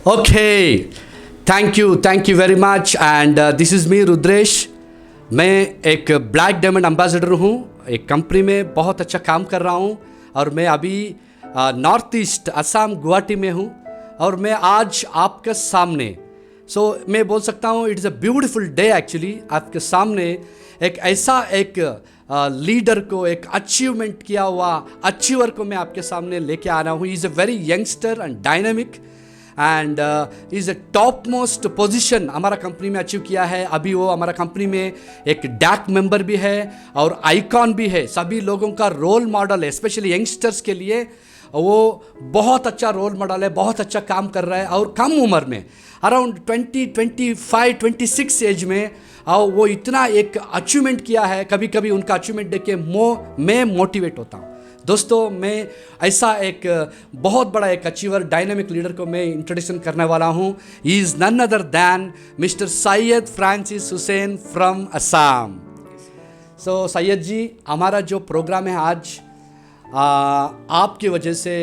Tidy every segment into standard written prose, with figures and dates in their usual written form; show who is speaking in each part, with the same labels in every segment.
Speaker 1: Okay, thank you very much. And this is me, Rudresh. मैं एक black diamond ambassador हूँ. एक कंपनी में बहुत अच्छा काम कर रहा हूँ और मैं अभी नॉर्थ ईस्ट असम गुवाहाटी में हूँ और मैं आज आपके सामने मैं बोल सकता हूँ it's a beautiful day actually. आपके सामने एक ऐसा एक लीडर को, एक अचीवमेंट किया हुआ अचीवर को मैं आपके सामने लेके आ रहा हूँ. Is a very youngster and dynamic and is a top most position हमारा कंपनी में अचीव किया है. अभी वो हमारा कंपनी में एक डैक मेंबर भी है और आइकॉन भी है. सभी लोगों का रोल मॉडल है, स्पेशली यंगस्टर्स के लिए वो बहुत अच्छा रोल मॉडल है. बहुत अच्छा काम कर रहा है और कम उम्र में अराउंड 25-26 एज में और वो इतना एक अचीवमेंट किया है. कभी कभी उनका अचीवमेंट देख के मैं मोटिवेट होता हूँ. दोस्तों, मैं ऐसा एक बहुत बड़ा एक अचीवर डायनामिक लीडर को मैं इंट्रोडक्शन करने वाला हूँ. He is none other than mister Syed Francis Hussain from Assam. Syed ji, हमारा जो प्रोग्राम है आज आपकी वजह से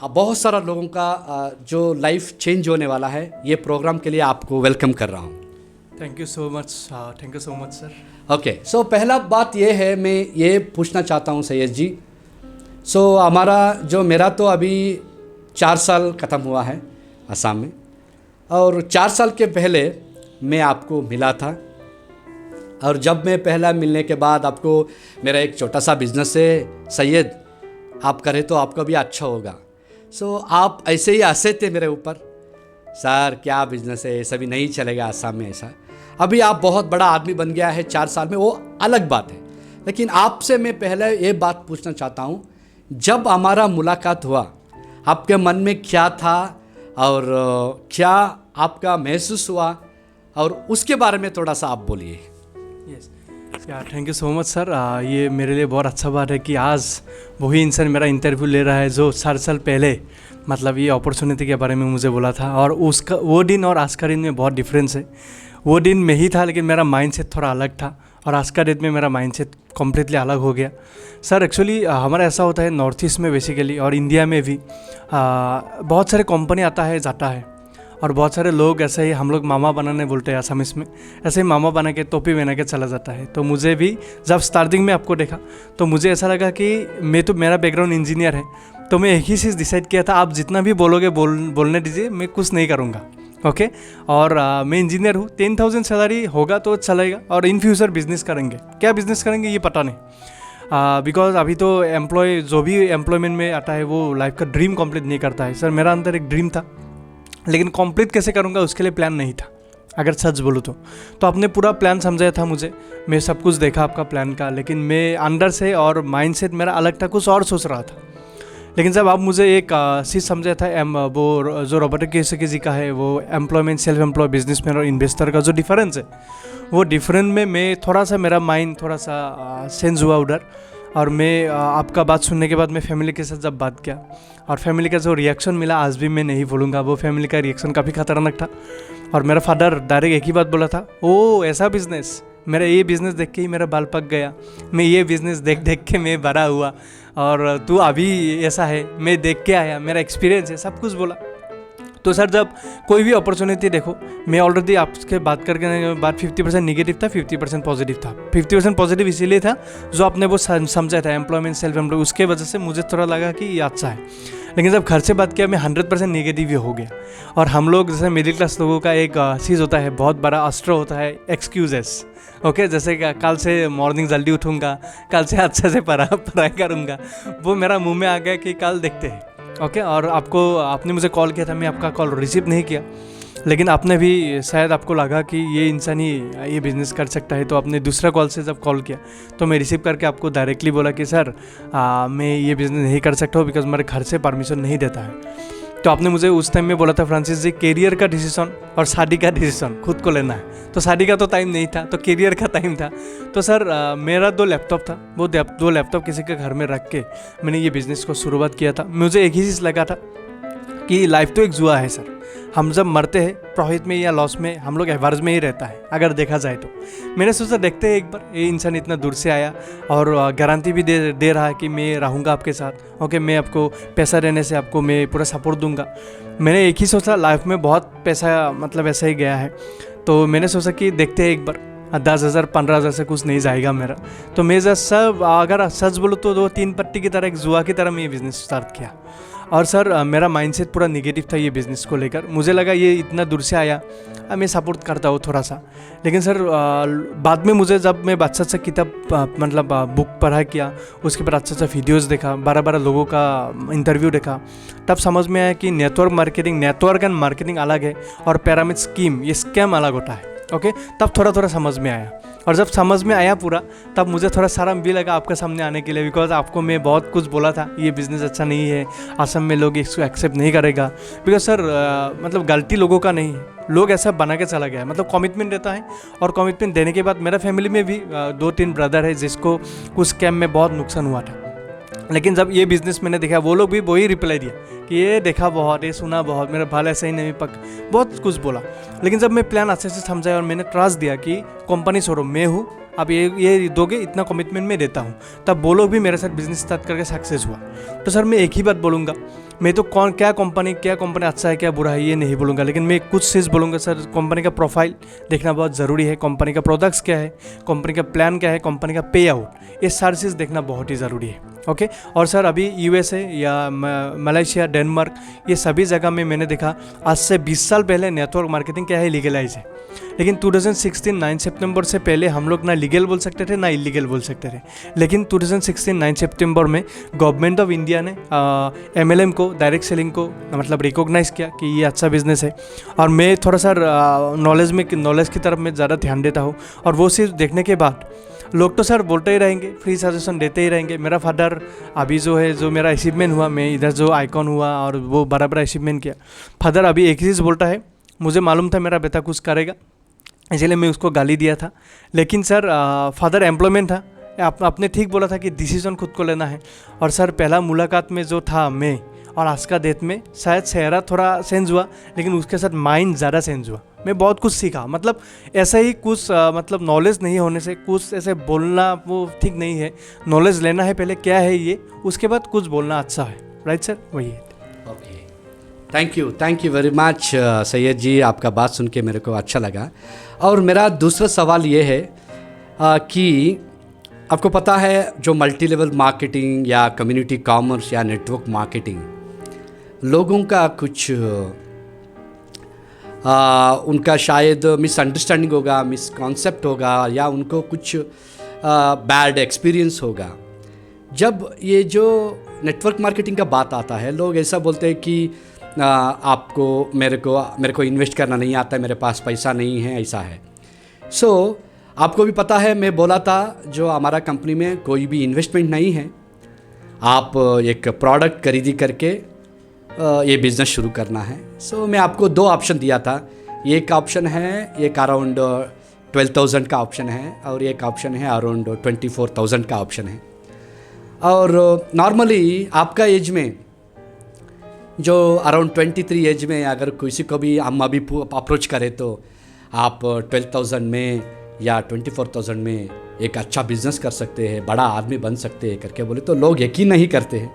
Speaker 1: बहुत सारा लोगों का जो लाइफ चेंज होने वाला है. ये प्रोग्राम के लिए आपको वेलकम कर रहा हूँ.
Speaker 2: Thank you so much sir.
Speaker 1: Okay, पहला बात ये है, मैं ये पूछना चाहता हूँ सैयद जी. मेरा तो अभी 4 साल ख़त्म हुआ है असम में और 4 साल के पहले मैं आपको मिला था और जब मैं पहला मिलने के बाद आपको मेरा एक छोटा सा बिज़नेस है सैयद, आप करें तो आपको भी अच्छा होगा. आप ऐसे ही हंसे थे मेरे ऊपर, सर क्या बिज़नेस है, ऐसा भी नहीं चलेगा असम में ऐसा. अभी आप बहुत बड़ा आदमी बन गया है 4 साल में, वो अलग बात है. लेकिन आपसे मैं पहले ये बात पूछना चाहता हूँ, जब हमारा मुलाकात हुआ आपके मन में क्या था और क्या आपका महसूस हुआ और उसके बारे में थोड़ा सा आप बोलिए.
Speaker 2: Yes thank you so much sir. ये मेरे लिए बहुत अच्छा बात है कि आज वही इंसान मेरा इंटरव्यू ले रहा है जो 4 साल पहले मतलब ये अपॉर्चुनिटी के बारे में मुझे बोला था. और उसका वो दिन और आज का दिन में बहुत डिफरेंस है. वो दिन में ही था लेकिन मेरा माइंडसेट थोड़ा अलग था और आज का डेट में मेरा माइंडसेट कम्प्लीटली अलग हो गया. सर एक्चुअली हमारा ऐसा होता है नॉर्थ ईस्ट में बेसिकली और इंडिया में भी बहुत सारे कंपनी आता है जाता है और बहुत सारे लोग ऐसे ही हम लोग मामा बनाने बोलते हैं असमिस में, ऐसे ही मामा बना के टोपी बना के चला जाता है. तो मुझे भी जब स्टार्टिंग में आपको देखा तो मुझे ऐसा लगा कि मेरा बैकग्राउंड इंजीनियर है तो मैं एक ही चीज़ डिसाइड किया था, आप जितना भी बोलोगे बोलने दीजिए, मैं कुछ नहीं करूँगा. ओके और मैं इंजीनियर हूँ. 10,000 सैलरी होगा तो चलेगा और इन फ्यूचर बिजनेस करेंगे. क्या बिजनेस करेंगे ये पता नहीं, बिकॉज अभी तो जो भी एम्प्लॉयमेंट में आता है वो लाइफ का ड्रीम कंप्लीट नहीं करता है. सर मेरा अंदर एक ड्रीम था लेकिन कंप्लीट कैसे करूँगा उसके लिए प्लान नहीं था, अगर सच बोलूँ तो आपने पूरा प्लान समझाया था मुझे, मैं सब कुछ देखा आपका प्लान का, लेकिन मैं अंदर से और माइंडसेट मेरा अलग था, कुछ और सोच रहा था. लेकिन जब आप मुझे एक चीज़ समझा था वो जो रॉबर्ट कियोसाकी जी का है, वो एम्प्लॉयमेंट, सेल्फ एम्प्लॉय, बिजनेसमैन और इन्वेस्टर का जो डिफरेंस है, वो डिफरेंस में मैं थोड़ा सा मेरा माइंड थोड़ा सा सेंस हुआ उधर. और मैं आपका बात सुनने के बाद मैं फैमिली के साथ जब बात किया और फैमिली का जो रिएक्शन मिला आज भी मैं नहीं भूलूंगा. वो फैमिली का रिएक्शन काफ़ी खतरनाक था और मेरा फादर डायरेक्ट एक ही बात बोला था, ओ ऐसा बिज़नेस, मेरा ये बिज़नेस देख के ही मेरा बाल पक गया, मैं ये बिज़नेस देख के मैं बड़ा हुआ और तू अभी ऐसा है, मैं देख के आया, मेरा एक्सपीरियंस है, सब कुछ बोला. तो सर जब कोई भी अपॉर्चुनिटी देखो, मैं ऑलरेडी आपके बात करके बाद 50% निगेटिव था, 50% पॉजिटिव था. 50% पॉजिटिव इसीलिए था जो आपने वो समझा था एम्प्लॉयमेंट, सेल्फ एम्प्लॉय, उसके वजह से मुझे थोड़ा लगा कि ये अच्छा है. लेकिन जब घर से बात किया मैं 100% निगेटिव ही हो गया. और हम लोग जैसे मिडिल क्लास लोगों का एक चीज़ होता है, बहुत बड़ा अस्त्र होता है, एक्सक्यूजेस. ओके जैसे कल से मॉर्निंग जल्दी उठूँगा, कल से अच्छे से पढ़ाई करूँगा, वो मेरा मुंह में आ गया कि कल देखते हैं. ओके और आपने मुझे कॉल किया था, मैं आपका कॉल रिसीव नहीं किया, लेकिन आपने भी शायद आपको लगा कि ये इंसान ही ये बिज़नेस कर सकता है, तो आपने दूसरा कॉल से जब कॉल किया तो मैं रिसीव करके आपको डायरेक्टली बोला कि सर मैं ये बिज़नेस नहीं कर सकता हूँ बिकॉज मेरे घर से परमिशन नहीं देता है. तो आपने मुझे उस टाइम में बोला था, फ्रांसिस जी कैरियर का डिसीजन और शादी का डिसीजन खुद को लेना है. तो शादी का तो टाइम नहीं था, तो कैरियर का टाइम था. तो सर मेरा 2 लैपटॉप था, वो 2 लैपटॉप किसी के घर में रख के मैंने ये बिज़नेस को शुरुआत किया था. मुझे एक ही चीज़ लगा था कि लाइफ तो एक जुआ है सर, हम जब मरते हैं प्रॉफिट में या लॉस में हम लोग एवरेज में ही रहता है अगर देखा जाए तो. मैंने सोचा देखते हैं एक बार, ये इंसान इतना दूर से आया और गारंटी भी दे रहा है कि मैं रहूँगा आपके साथ. ओके मैं आपको पैसा देने से आपको मैं पूरा सपोर्ट दूंगा. मैंने एक ही सोचा, लाइफ में बहुत पैसा मतलब ऐसा ही गया है, तो मैंने सोचा कि देखते हैं एक बार, 10,000 15,000 से कुछ नहीं जाएगा मेरा। तो मैं सब अगर सच बोलूँ तो 2-3 पट्टी की तरह, एक जुआ की तरह मैं ये बिज़नेस स्टार्ट किया। और सर मेरा माइंडसेट पूरा नेगेटिव था ये बिज़नेस को लेकर। मुझे लगा ये इतना दूर से आया, मैं सपोर्ट करता हूँ थोड़ा सा। लेकिन सर बाद में मुझे जब मैं अच्छा अच्छा किताब मतलब बुक पढ़ा किया, उसके बाद अच्छा अच्छा वीडियोज़ देखा, 12 लोगों का इंटरव्यू देखा, तब समझ में आया कि नेटवर्क एंड मार्केटिंग अलग है और पिरामिड स्कीम, ये स्कैम अलग होता है। ओके, तब थोड़ा थोड़ा समझ में आया। और जब समझ में आया पूरा, तब मुझे थोड़ा शर्म भी लगा आपके सामने आने के लिए, बिकॉज आपको मैं बहुत कुछ बोला था ये बिज़नेस अच्छा नहीं है, असम में लोग इसको एक्सेप्ट नहीं करेगा। बिकॉज सर मतलब गलती लोगों का नहीं है, लोग ऐसा बना के चला गया है, मतलब कमिटमेंट देता है। और कमिटमेंट देने के बाद मेरा फैमिली में भी 2-3 ब्रदर है जिसको उस स्कैम में बहुत नुकसान हुआ था। लेकिन जब ये बिज़नेस मैंने देखा, वो लोग भी वही रिप्लाई दिया कि ये देखा बहुत, ये सुना बहुत, मेरा भाल ऐसा ही नहीं पक, बहुत कुछ बोला। लेकिन जब मैं प्लान अच्छे से समझाया और मैंने ट्रस्ट दिया कि कंपनी छोड़ो, मैं हूँ, अब ये दोगे, इतना कमिटमेंट मैं देता हूँ, तब वो लोग भी मेरे साथ बिजनेस स्टार्ट करके सक्सेस हुआ। तो सर मैं एक ही बात बोलूँगा, मैं तो क्या कंपनी अच्छा है क्या बुरा है ये नहीं बोलूँगा, लेकिन मैं कुछ चीज़ बोलूँगा। सर कंपनी का प्रोफाइल देखना बहुत ज़रूरी है, कंपनी का प्रोडक्ट्स क्या है, कंपनी का प्लान क्या है, कंपनी का पे आउट, ये सारी चीज़ देखना बहुत ही ज़रूरी है। ओके। और सर अभी यूएसए या मलेशिया, डेनमार्क, ये सभी जगह में मैंने देखा आज से 20 साल पहले नेटवर्क मार्केटिंग क्या है लीगलाइज है। लेकिन 2016 9 सितंबर से पहले हम लोग ना लीगल बोल सकते थे ना इलीगल बोल सकते थे। लेकिन 2016 9 सितंबर में गवर्नमेंट ऑफ इंडिया ने एमएलएम को, डायरेक्ट सेलिंग को मतलब रिकॉग्नाइज़ किया कि ये अच्छा बिजनेस है। और मैं थोड़ा सा नॉलेज की तरफ मैं ज़्यादा ध्यान देता हूँ। और वो चीज़ देखने के बाद लोग तो सर बोलते ही रहेंगे, फ्री सजेशन देते ही रहेंगे। मेरा फादर अभी जो मेरा अचीवमेंट हुआ, मैं इधर जो आइकॉन हुआ और वो बराबर अचीवमेंट किया, फादर अभी एक ही चीज़ बोलता है, मुझे मालूम था मेरा बेटा कुछ करेगा इसलिए मैं उसको गाली दिया था। लेकिन सर फादर एम्प्लॉयमेंट था, आपने ठीक बोला था कि डिसीजन खुद को लेना है। और सर पहला मुलाकात में जो था मैं और आज का डेट में शायद चेहरा थोड़ा चेंज हुआ, लेकिन उसके साथ माइंड ज़्यादा चेंज हुआ। मैं बहुत कुछ सीखा, मतलब ऐसा ही कुछ मतलब नॉलेज नहीं होने से कुछ ऐसे बोलना वो ठीक नहीं है। नॉलेज लेना है पहले क्या है ये, उसके बाद कुछ बोलना अच्छा है। राइट सर, वही है।
Speaker 1: Okay, thank you very much Syed ji, आपका बात सुन के मेरे को अच्छा लगा। और मेरा दूसरा सवाल ये है कि आपको पता है जो मल्टी लेवल मार्केटिंग या कम्युनिटी कॉमर्स या नेटवर्क मार्केटिंग, लोगों का कुछ उनका शायद मिसअंडरस्टैंडिंग होगा, मिसकॉन्सेप्ट होगा, या उनको कुछ बैड एक्सपीरियंस होगा। जब ये जो नेटवर्क मार्केटिंग का बात आता है, लोग ऐसा बोलते हैं कि आपको मेरे को इन्वेस्ट करना नहीं आता है, मेरे पास पैसा नहीं है, ऐसा है। सो आपको भी पता है, मैं बोला था जो हमारा कंपनी में कोई भी इन्वेस्टमेंट नहीं है, आप एक प्रोडक्ट खरीदी करके ये बिज़नेस शुरू करना है। सो मैं आपको 2 ऑप्शन दिया था। एक ऑप्शन है एक अराउंड 12,000 का ऑप्शन है, और एक ऑप्शन है अराउंड 24,000 का ऑप्शन है। और नॉर्मली आपका एज में जो अराउंड 23 एज में अगर किसी को भी हम अभी अप्रोच करें तो आप 12,000 में या 24,000 में एक अच्छा बिजनेस कर सकते हैं, बड़ा आदमी बन सकते हैं करके बोले तो लोग यकीन नहीं करते हैं,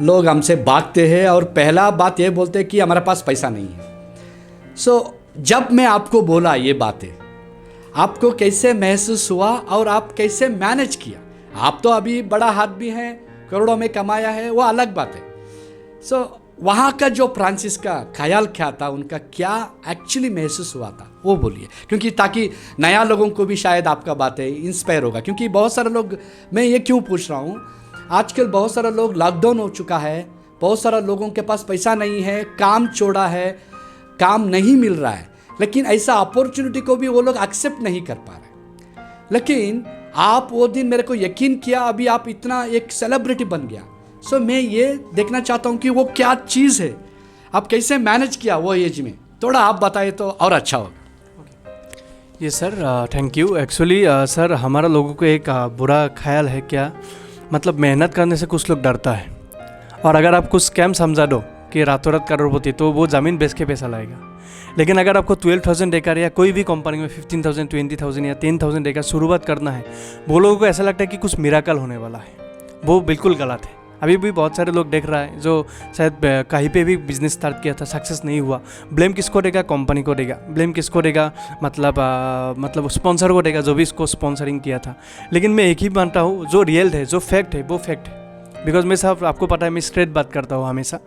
Speaker 1: लोग हमसे भागते हैं और पहला बात ये बोलते हैं कि हमारे पास पैसा नहीं है। सो जब मैं आपको बोला ये बातें, आपको कैसे महसूस हुआ और आप कैसे मैनेज किया? आप तो अभी बड़ा आदमी हैं, करोड़ों में कमाया है, वो अलग बात है। सो वहाँ का जो फ्रांसिस का ख्याल क्या था, उनका क्या एक्चुअली महसूस हुआ था, वो बोलिए, क्योंकि ताकि नया लोगों को भी शायद आपका बातें इंस्पायर होगा। क्योंकि बहुत सारे लोग, मैं ये क्यों पूछ रहा हूँ, आजकल बहुत सारे लोग, लॉकडाउन हो चुका है, बहुत सारे लोगों के पास पैसा नहीं है, काम छोड़ा है, काम नहीं मिल रहा है, लेकिन ऐसा अपॉर्चुनिटी को भी वो लोग एक्सेप्ट नहीं कर पा रहे। लेकिन आप वो दिन मेरे को यकीन किया, अभी आप इतना एक सेलिब्रिटी बन गया। सो मैं ये देखना चाहता हूँ कि वो क्या चीज़ है, आप कैसे मैनेज किया वो एज में, थोड़ा आप बताए तो और अच्छा होगा।
Speaker 2: ये sir thank you. Actually sir हमारा लोगों को एक बुरा ख्याल है, क्या मतलब मेहनत करने से कुछ लोग डरता है, और अगर आप कुछ स्कैम समझा दो कि रातों रात करोड़पति, तो वो ज़मीन बेच के पैसा लाएगा। लेकिन अगर आपको 12,000 देकर या कोई भी कंपनी में 15,000, 20,000 या 10,000 देकर शुरुआत करना है, वो लोगों को ऐसा लगता है कि कुछ मिराकल होने वाला है। वो बिल्कुल गलत है। अभी भी बहुत सारे लोग देख रहा है जो शायद कहीं पे भी बिजनेस स्टार्ट किया था, सक्सेस नहीं हुआ। ब्लेम किसको देगा? कंपनी को देगा। ब्लेम किसको देगा? मतलब स्पॉन्सर को देगा जो भी इसको स्पॉन्सरिंग किया था। लेकिन मैं एक ही मानता हूँ, जो रियल है, जो फैक्ट है वो फैक्ट है। बिकॉज मैं साहब आपको पता है मैं स्ट्रेट बात करता हूँ हमेशा।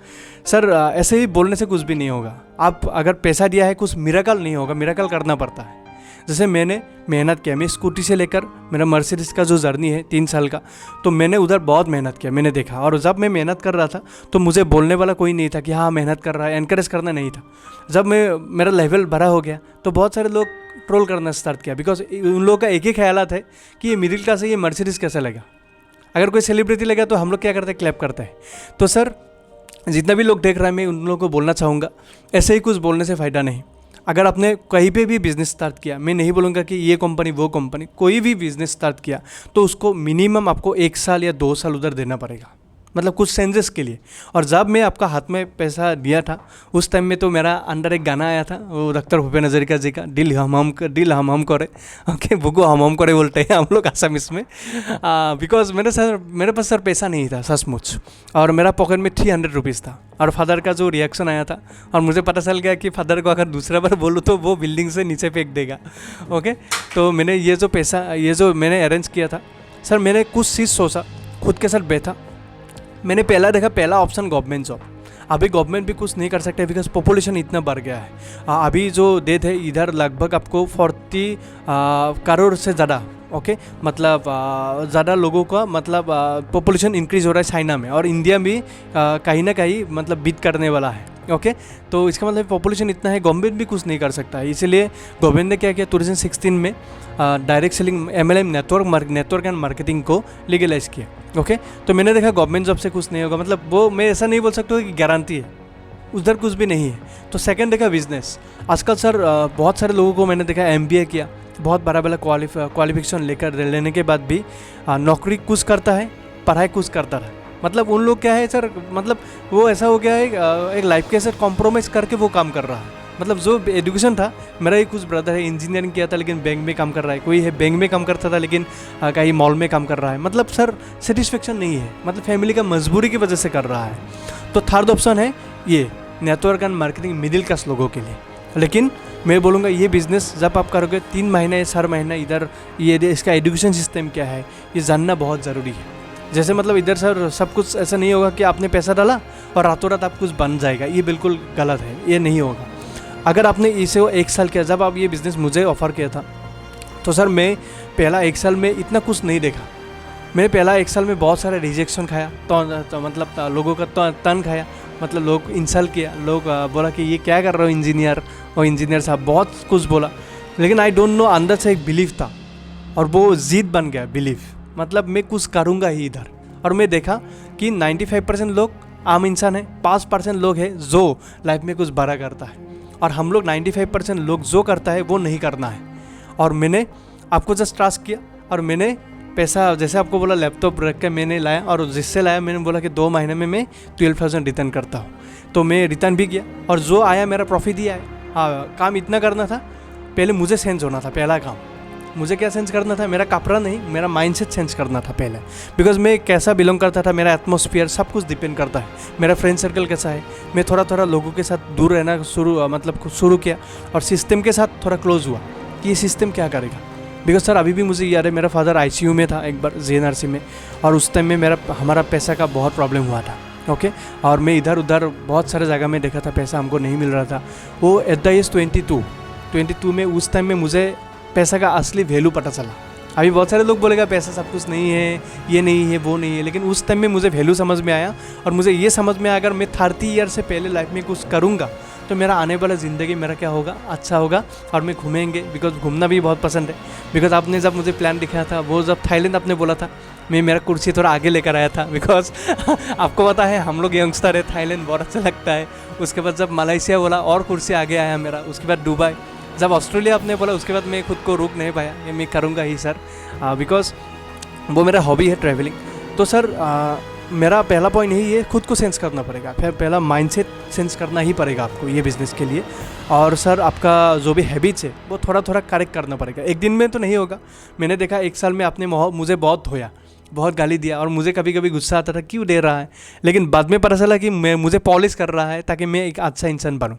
Speaker 2: सर ऐसे ही बोलने से कुछ भी नहीं होगा। आप अगर पैसा दिया है, कुछ मिरेकल नहीं होगा, मिरेकल करना पड़ता है। जैसे मैंने मेहनत किया, मैं स्कूटी से लेकर मेरा मर्सिडीज का जो जर्नी है 3 साल का, तो मैंने उधर बहुत मेहनत किया, मैंने देखा। और जब मैं मेहनत कर रहा था तो मुझे बोलने वाला कोई नहीं था कि हाँ मेहनत कर रहा है, एनकरेज करना नहीं था। जब मेरा लेवल बड़ा हो गया तो बहुत सारे लोग ट्रोल करना स्टार्ट किया। बिकॉज उन लोगों का एक ही ख्यालात है कि ये मिडिल क्लास है, ये मर्सिडीज कैसे लगा। अगर कोई सेलिब्रिटी लगा तो हम लोग क्या करते हैं? क्लैप करते हैं। तो सर जितना भी लोग देख रहे हैं, मैं उन लोगों को बोलना चाहूँगा, ऐसे ही कुछ बोलने से फ़ायदा नहीं। अगर आपने कहीं पे भी बिज़नेस स्टार्ट किया, मैं नहीं बोलूँगा कि ये कंपनी वो कंपनी, कोई भी बिज़नेस स्टार्ट किया तो उसको मिनिमम आपको 1 साल या 2 साल उधर देना पड़ेगा, मतलब कुछ सेंसेस के लिए। और जब मैं आपका हाथ में पैसा दिया था उस टाइम में तो मेरा अंदर एक गाना आया था, वो डॉक्टर भूपेन हज़ारिका जी का, दिल हम हम करे। ओके, बुको हम करे बोलते हैं हम लोग आसामीस में। बिकॉज मेरे पास सर पैसा नहीं था सचमुच, और मेरा पॉकेट में 300 रुपीज़ था। और फादर का जो रिएक्शन आया था, और मुझे पता चल गया कि फादर को अगर दूसरा बार बोलूँ तो वो बिल्डिंग से नीचे फेंक देगा। ओके, तो मैंने ये जो मैंने अरेंज किया था सर, मैंने कुछ चीज़ सोचा, खुद के साथ बैठा। मैंने पहला ऑप्शन गवर्नमेंट जॉब। अभी गवर्नमेंट भी कुछ नहीं कर सकते बिकॉज पॉपुलेशन इतना बढ़ गया है। अभी जो डेथ है इधर लगभग आपको 40 करोड़ से ज़्यादा, ओके, मतलब ज़्यादा लोगों का मतलब पॉपुलेशन इंक्रीज़ हो रहा है चाइना में, और इंडिया भी कहीं ना कहीं मतलब बीट करने वाला है। ओके, तो इसका मतलब पॉपुलेशन इतना है, गवर्नमेंट भी कुछ नहीं कर सकता है। इसीलिए गवर्नमेंट ने क्या किया, 2016 में direct selling MLM network and marketing को लीगलाइज किया। ओके, तो मैंने देखा गवर्नमेंट जॉब से कुछ नहीं होगा, मतलब वो मैं ऐसा नहीं बोल सकता कि गारंटी है, उधर कुछ भी नहीं है। तो सेकंड देखा बिजनेस। आजकल सर बहुत सारे लोगों को मैंने देखा MBA किया, बहुत बड़ा क्वालिफिकेशन लेने के बाद भी नौकरी कुछ करता है, पढ़ाई कुछ करता है। मतलब उन लोग क्या है सर, मतलब वो ऐसा हो गया है एक लाइफ के साथ कॉम्प्रोमाइज़ करके वो काम कर रहा है। मतलब जो एजुकेशन था, मेरा ही कुछ ब्रदर है इंजीनियरिंग किया था लेकिन बैंक में काम कर रहा है, कोई है बैंक में काम करता था लेकिन कहीं मॉल में काम कर रहा है। मतलब सर सेटिस्फेक्शन नहीं है, मतलब फैमिली का मजबूरी की वजह से कर रहा है। तो थर्ड ऑप्शन है ये network and marketing middle class लोगों के लिए। लेकिन मैं बोलूँगा ये बिज़नेस जब आप करोगे 3 महीने या 4 महीने इधर ये इसका एजुकेशन सिस्टम क्या है ये जानना बहुत ज़रूरी है। जैसे मतलब इधर सर सब कुछ ऐसा नहीं होगा कि आपने पैसा डाला और रातों रात आप कुछ बन जाएगा, ये बिल्कुल गलत है, ये नहीं होगा। अगर आपने इसे 1 साल किया, जब आप ये बिज़नेस मुझे ऑफ़र किया था तो सर मैं पहला 1 साल में इतना कुछ नहीं देखा। मैं पहला 1 साल में बहुत सारे रिजेक्शन खाया, तो मतलब लोगों का तन खाया, मतलब लोग इंसल्ट किया, लोग बोला कि ये क्या कर रहे हो इंजीनियर, और इंजीनियर साहब बहुत कुछ बोला। लेकिन आई डोंट नो, अंदर से एक बिलीफ था और वो जिद बन गया बिलीफ, मतलब मैं कुछ करूँगा ही इधर। और मैं देखा कि 95% लोग आम इंसान है, 5% लोग हैं जो लाइफ में कुछ बड़ा करता है, और हम लोग 95% लोग जो करता है वो नहीं करना है। और मैंने आपको जस्ट टास्क किया और मैंने पैसा जैसे आपको बोला लैपटॉप रख के मैंने लाया, और जिससे लाया मैंने बोला कि 2 महीने में मैं 12,000 रिटर्न करता हूँ। तो मैं रिटर्न भी किया और जो आया मेरा प्रॉफिट ही आया। हाँ, काम इतना करना था, पहले मुझे सेंस होना था। पहला काम मुझे क्या सेंस करना था, मेरा कपड़ा नहीं, मेरा माइंडसेट सेंस करना था पहले। बिकॉज मैं कैसा बिलोंग करता था, मेरा एटमॉस्फेयर सब कुछ डिपेंड करता है, मेरा फ्रेंड सर्कल कैसा है। मैं थोड़ा लोगों के साथ दूर रहना शुरू किया और सिस्टम के साथ थोड़ा क्लोज हुआ कि ये सिस्टम क्या करेगा। बिकॉज सर अभी भी मुझे याद है, मेरा फादर ICU में था एक बार JNRC में, और उस टाइम में हमारा पैसा का बहुत प्रॉब्लम हुआ था। ओके, और मैं इधर उधर बहुत सारे जगह में देखा था, पैसा हमको नहीं मिल रहा था। वो एट द एज 22 में उस टाइम में मुझे पैसा का असली वैल्यू पता चला। अभी बहुत सारे लोग बोलेगा पैसा सब कुछ नहीं है, ये नहीं है, वो नहीं है, लेकिन उस टाइम में मुझे वैल्यू समझ में आया। और मुझे ये समझ में आया अगर मैं 30 ईयर से पहले लाइफ में कुछ करूँगा तो मेरा आने वाला ज़िंदगी मेरा क्या होगा, अच्छा होगा। और मैं घूमेंगे, बिकॉज घूमना भी बहुत पसंद है। बिकॉज आपने जब मुझे प्लान दिखाया था, वो जब थाईलैंड आपने बोला था, मैं मेरा कुर्सी थोड़ा आगे लेकर आया था। बिकॉज आपको पता है हम लोग यंगस्टर है, थाईलैंड बहुत अच्छा लगता है। उसके बाद जब मलेशिया बोला और कुर्सी आगे आया मेरा, उसके बाद दुबई, जब ऑस्ट्रेलिया आपने बोला उसके बाद मैं खुद को रोक नहीं पाया, ये मैं करूँगा ही सर, बिकॉज वो मेरा हॉबी है ट्रैवलिंग। तो सर मेरा पहला पॉइंट यही है, खुद को सेंस करना पड़ेगा, फिर पहला माइंडसेट सेंस करना ही पड़ेगा आपको ये बिज़नेस के लिए। और सर आपका जो भी हैबिट्स है वो थोड़ा करेक्ट करना पड़ेगा, एक दिन में तो नहीं होगा। मैंने देखा 1 साल में आपने मुझे बहुत धोया, बहुत गाली दिया और मुझे कभी कभी गुस्सा आता था क्यों दे रहा है, लेकिन बाद में पता चला कि मुझे पॉलिश कर रहा है ताकि मैं एक अच्छा इंसान बनूं।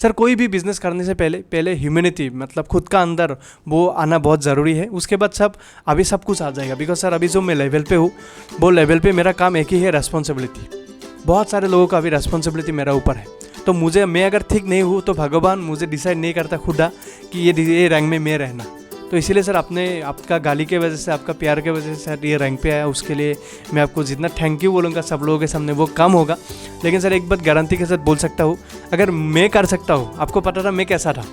Speaker 2: सर कोई भी बिज़नेस करने से पहले ह्यूमैनिटी मतलब खुद का अंदर वो आना बहुत ज़रूरी है, उसके बाद अभी सब कुछ आ जाएगा। बिकॉज सर अभी जो मैं लेवल पे हूँ वो लेवल पे मेरा काम एक ही है, रेस्पॉन्सिबिलिटी। बहुत सारे लोगों का अभी रेस्पॉन्सिबिलिटी मेरा ऊपर है, तो मैं अगर ठीक नहीं हूँ तो भगवान मुझे डिसाइड नहीं करता खुदा कि ये रैंक में मैं रहना। तो इसीलिए सर आपका गाली के वजह से, आपका प्यार के वजह से सर ये रैंक पे आया, उसके लिए मैं आपको जितना थैंक यू बोलूँगा सब लोगों के सामने वो कम होगा। लेकिन सर एक बात गारंटी के साथ बोल सकता हूँ, अगर मैं कर सकता हूँ, आपको पता था मैं कैसा था,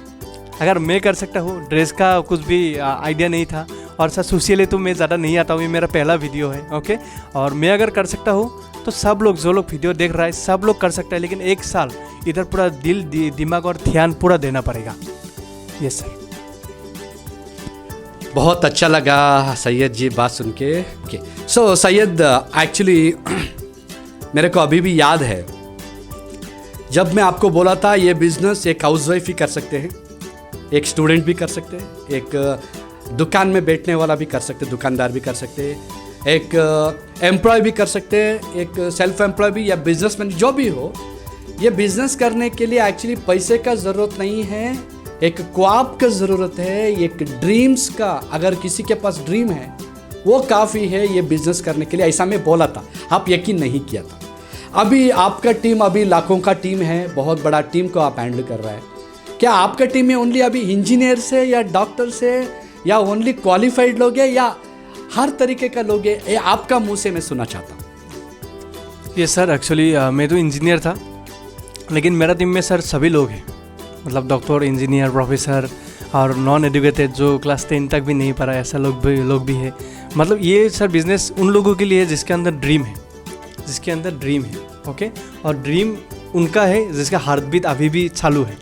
Speaker 2: अगर मैं कर सकता हूँ, ड्रेस का कुछ भी आइडिया नहीं था, और सर सोशली तो मैं ज़्यादा नहीं आता हूँ, ये मेरा पहला वीडियो है, ओके। और मैं अगर कर सकता हूँ तो सब लोग जो लोग वीडियो देख रहा है सब लोग कर सकता है, लेकिन एक साल इधर पूरा दिमाग और ध्यान पूरा देना पड़ेगा। Yes sir.
Speaker 1: बहुत अच्छा लगा सैयद जी बात सुन के। ओके सो सैयद, एक्चुअली मेरे को अभी भी याद है जब मैं आपको बोला था ये बिज़नेस एक हाउसवाइफ ही कर सकते हैं, एक स्टूडेंट भी कर सकते हैं, एक दुकान में बैठने वाला भी कर सकते हैं, दुकानदार भी कर सकते हैं, एक एम्प्लॉय भी कर सकते हैं, एक सेल्फ एम्प्लॉय भी या बिजनेसमैन जो भी हो। ये बिज़नेस करने के लिए एक्चुअली पैसे का ज़रूरत नहीं है, एक ख्वाब का ज़रूरत है, एक ड्रीम्स का। अगर किसी के पास ड्रीम है वो काफ़ी है ये बिज़नेस करने के लिए, ऐसा मैं बोला था, आप यकीन नहीं किया था। अभी आपका टीम अभी लाखों का टीम है, बहुत बड़ा टीम को आप हैंडल कर रहा है। क्या आपका टीम में ओनली अभी इंजीनियर से या डॉक्टर से या ओनली क्वालिफाइड लोग हैं या हर तरीके का लोग हैं? ये आपका मुंह से मैं सुनना चाहता हूँ।
Speaker 2: ये सर एक्चुअली मैं तो इंजीनियर था, लेकिन मेरा टीम में सर सभी लोग हैं, मतलब डॉक्टर, इंजीनियर, प्रोफेसर और नॉन एजुकेटेड जो क्लास 10 तक भी नहीं पढ़ा ऐसा लोग भी है। मतलब ये सर बिज़नेस उन लोगों के लिए है जिसके अंदर ड्रीम है, ओके। और ड्रीम उनका है जिसका हार्ट बीट अभी भी चालू है।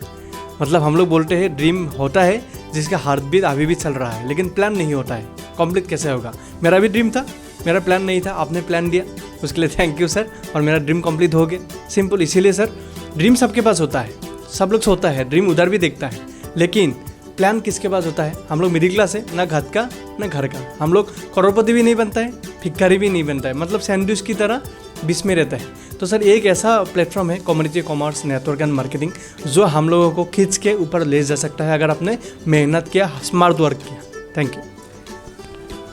Speaker 2: मतलब हम लोग बोलते हैं ड्रीम होता है जिसका हार्ट बीट अभी भी चल रहा है, लेकिन प्लान नहीं होता है। कंप्लीट कैसे होगा? मेरा भी ड्रीम था, मेरा प्लान नहीं था, आपने प्लान दिया, उसके लिए थैंक यू सर, और मेरा ड्रीम कंप्लीट हो गया। सिंपल। इसीलिए सर ड्रीम सबके पास होता है, सब लोग सोता है, ड्रीम उधर भी देखता है, लेकिन प्लान किसके पास होता है? हम लोग मिडिल क्लास है, ना घर का ना घर का। हम लोग करोड़पति भी नहीं बनता है, भिखारी भी नहीं बनता है, मतलब सैंडविच की तरह बीच में रहता है। तो सर एक ऐसा प्लेटफॉर्म है community commerce network and marketing जो हम लोगों को खींच के ऊपर ले जा सकता है अगर आपने मेहनत किया, स्मार्ट वर्क किया। Thank you.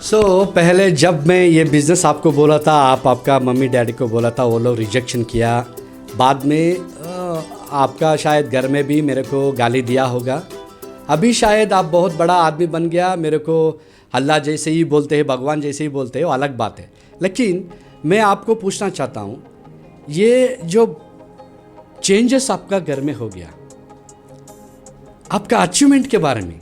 Speaker 1: सो पहले जब मैं ये बिज़नेस आपको बोला था, आपका मम्मी डैडी को बोला था, वो लोग रिजेक्शन किया। बाद में आपका शायद घर में भी मेरे को गाली दिया होगा। अभी शायद आप बहुत बड़ा आदमी बन गया, मेरे को अल्लाह जैसे ही बोलते हैं, भगवान जैसे ही बोलते हैं, वो अलग बात है। लेकिन मैं आपको पूछना चाहता हूँ, ये जो चेंजेस आपका घर में हो गया, आपका अचीवमेंट के बारे में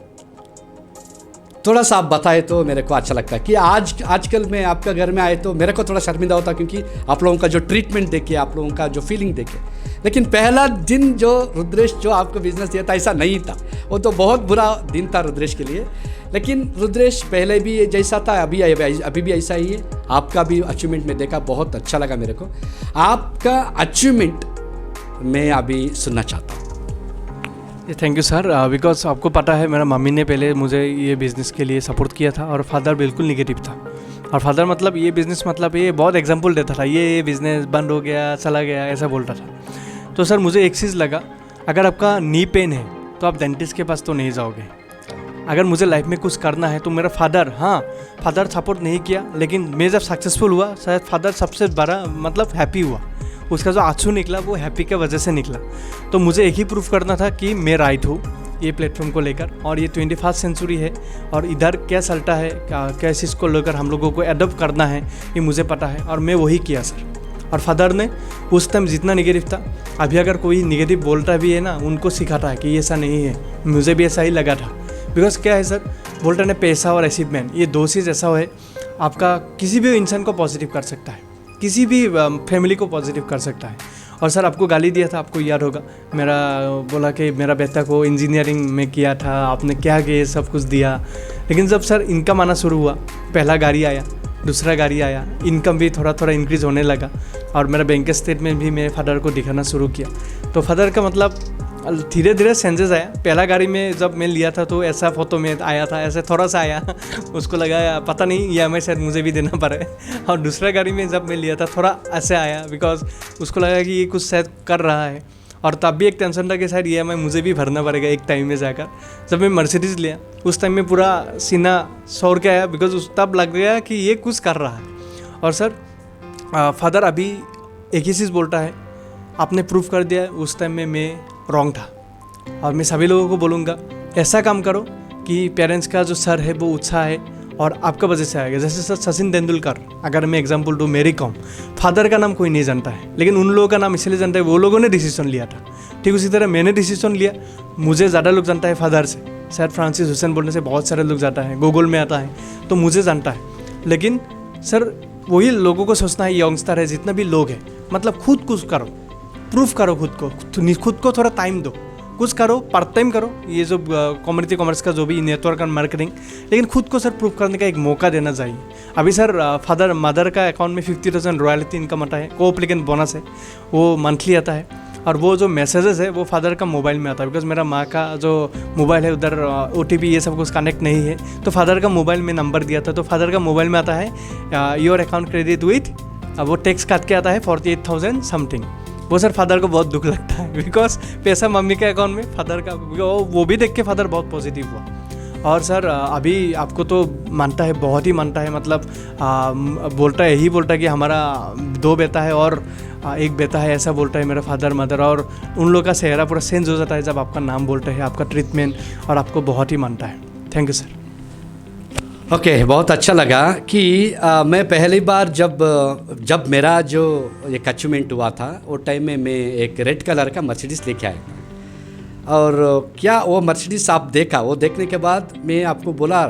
Speaker 1: थोड़ा सा आप बताए तो मेरे को अच्छा लगता है। कि आजकल मैं आपका घर में आए तो मेरे को थोड़ा शर्मिंदा होता, क्योंकि आप लोगों का जो ट्रीटमेंट देखे, आप लोगों का जो फीलिंग देखे। लेकिन पहला दिन जो रुद्रेश जो आपको बिजनेस दिया था ऐसा नहीं था, वो तो बहुत बुरा दिन था रुद्रेश के लिए। लेकिन रुद्रेश पहले भी जैसा था अभी भी ऐसा ही है। आपका भी अचीवमेंट में देखा, बहुत अच्छा लगा मेरे को। आपका अचीवमेंट मैं अभी सुनना चाहता हूँ।
Speaker 2: Thank you sir. बिकॉज आपको पता है मेरा मम्मी ने पहले मुझे ये बिज़नेस के लिए सपोर्ट किया था, और फादर बिल्कुल निगेटिव था। और फादर मतलब ये बिज़नेस मतलब ये बहुत एग्जांपल देता था, ये बिज़नेस बंद हो गया, चला गया, ऐसा बोलता था। तो सर मुझे एक चीज़ लगा, अगर आपका नी पेन है तो आप डेंटिस्ट के पास तो नहीं जाओगे। अगर मुझे लाइफ में कुछ करना है तो मेरा फादर सपोर्ट नहीं किया, लेकिन मैं जब सक्सेसफुल हुआ शायद फादर सबसे बड़ा मतलब हैप्पी हुआ। उसका जो आंसू निकला वो हैप्पी के वजह से निकला। तो मुझे एक ही प्रूफ करना था कि मैं राइट हूँ ये प्लेटफॉर्म को लेकर, और ये 21वीं सेंचुरी है और इधर क्या चलता है, क्या चीज़ को लेकर हम लोगों को एडॉप्ट करना है, ये मुझे पता है, और मैं वही किया सर। और फादर ने उस टाइम जितना निगेटिव था, अभी अगर कोई निगेटिव बोलता भी है ना, उनको सिखाता है कि ऐसा नहीं है। मुझे भी ऐसा ही लगा था। बिकॉज क्या है सर, बोलते हैं पैसा और अचीवमेंट, ये दो चीज़ ऐसा है आपका किसी भी इंसान को पॉजिटिव कर सकता है, किसी भी फैमिली को पॉजिटिव कर सकता है। और सर आपको गाली दिया था, आपको याद होगा, मेरा बोला कि मेरा बेटा को इंजीनियरिंग में किया था, आपने क्या किया, सब कुछ दिया। लेकिन जब सर इनकम आना शुरू हुआ, पहला गाड़ी आया, दूसरा गाड़ी आया, इनकम भी थोड़ा थोड़ा इंक्रीज़ होने लगा, और मेरा बैंक स्टेटमेंट भी मेरे फादर को दिखाना शुरू किया। तो फादर का मतलब धीरे धीरे चेंजेस आया। पहला गाड़ी में जब मैं लिया था तो ऐसा फोटो में आया था, ऐसे थोड़ा सा आया उसको लगा पता नहीं ये हमें शायद मुझे भी देना पड़े। और दूसरा गाड़ी में जब मैं लिया था थोड़ा ऐसे आया, बिकॉज उसको लगा कि ये कुछ शायद कर रहा है। और तब भी एक टेंशन था कि शायद ये मुझे भी भरना पड़ेगा एक टाइम में जाकर। जब मैं मर्सिडीज़ लिया उस टाइम में पूरा सीना सौर के आया, बिकॉज उस तब लग गया कि ये कुछ कर रहा है। और सर फादर अभी एक ही चीज़ बोलता है, आपने प्रूफ कर दिया उस टाइम में मैं रॉन्ग था। और मैं सभी लोगों को बोलूँगा ऐसा काम करो कि पेरेंट्स का जो सर है वो ऊँचा है और आपका वजह से आएगा। जैसे सर सचिन तेंदुलकर, अगर मैं एग्जांपल दूँ, मेरी कॉम, फादर का नाम कोई नहीं जानता है, लेकिन उन लोगों का नाम इसलिए जानता है वो लोगों ने डिसीजन लिया था। ठीक उसी तरह मैंने डिसीजन लिया, मुझे ज़्यादा लोग जानता है फादर से, शायद फ्रांसिस हुसैन बोलने से बहुत सारे लोग जाता है, गूगल में आता है तो मुझे जानता है। लेकिन सर वही लोगों को सोचना है, यंगस्टर है जितना भी लोग हैं, मतलब खुद कुछ करो, प्रूफ करो खुद को थोड़ा टाइम दो, कुछ करो, पार्ट टाइम करो, ये जो कम्युनिटी कॉमर्स का जो भी नेटवर्क एंड मार्केटिंग, लेकिन खुद को सर प्रूफ करने का एक मौका देना चाहिए। अभी सर फादर मदर का अकाउंट में 50,000 रॉयल्टी इनकम आता है, को एप्लीकेंट बोनस है, वो मंथली आता है। और वो जो मैसेजेस है वो फादर का मोबाइल में आता है, बिकॉज मेरा माँ का जो मोबाइल है उधर OTP ये सब कुछ कनेक्ट नहीं है, तो फादर का मोबाइल में नंबर दिया था, तो फादर का मोबाइल में आता है योर अकाउंट क्रेडिट विथ, वो टैक्स काट के आता है 48,000 समथिंग। वो सर फादर को बहुत दुख लगता है, बिकॉज पैसा मम्मी के अकाउंट में, फादर का वो भी देख के फादर बहुत पॉजिटिव हुआ। और सर अभी आपको तो मानता है, बहुत ही मानता है, मतलब बोलता है, यही बोलता है कि हमारा 2 बेटा है और एक बेटा है, ऐसा बोलता है मेरा फादर मदर। और उन लोगों का चेहरा पूरा चेंज हो जाता है जब आपका नाम बोलता है, आपका ट्रीटमेंट, और आपको बहुत ही मानता है। Thank you sir.
Speaker 1: ओके, बहुत अच्छा लगा कि मैं पहली बार जब मेरा जो एक अचीवमेंट हुआ था वो टाइम में मैं एक रेड कलर का मर्सिडीज़ लेके आया था। और क्या वो मर्सिडीज़ आप देखा, वो देखने के बाद मैं आपको बोला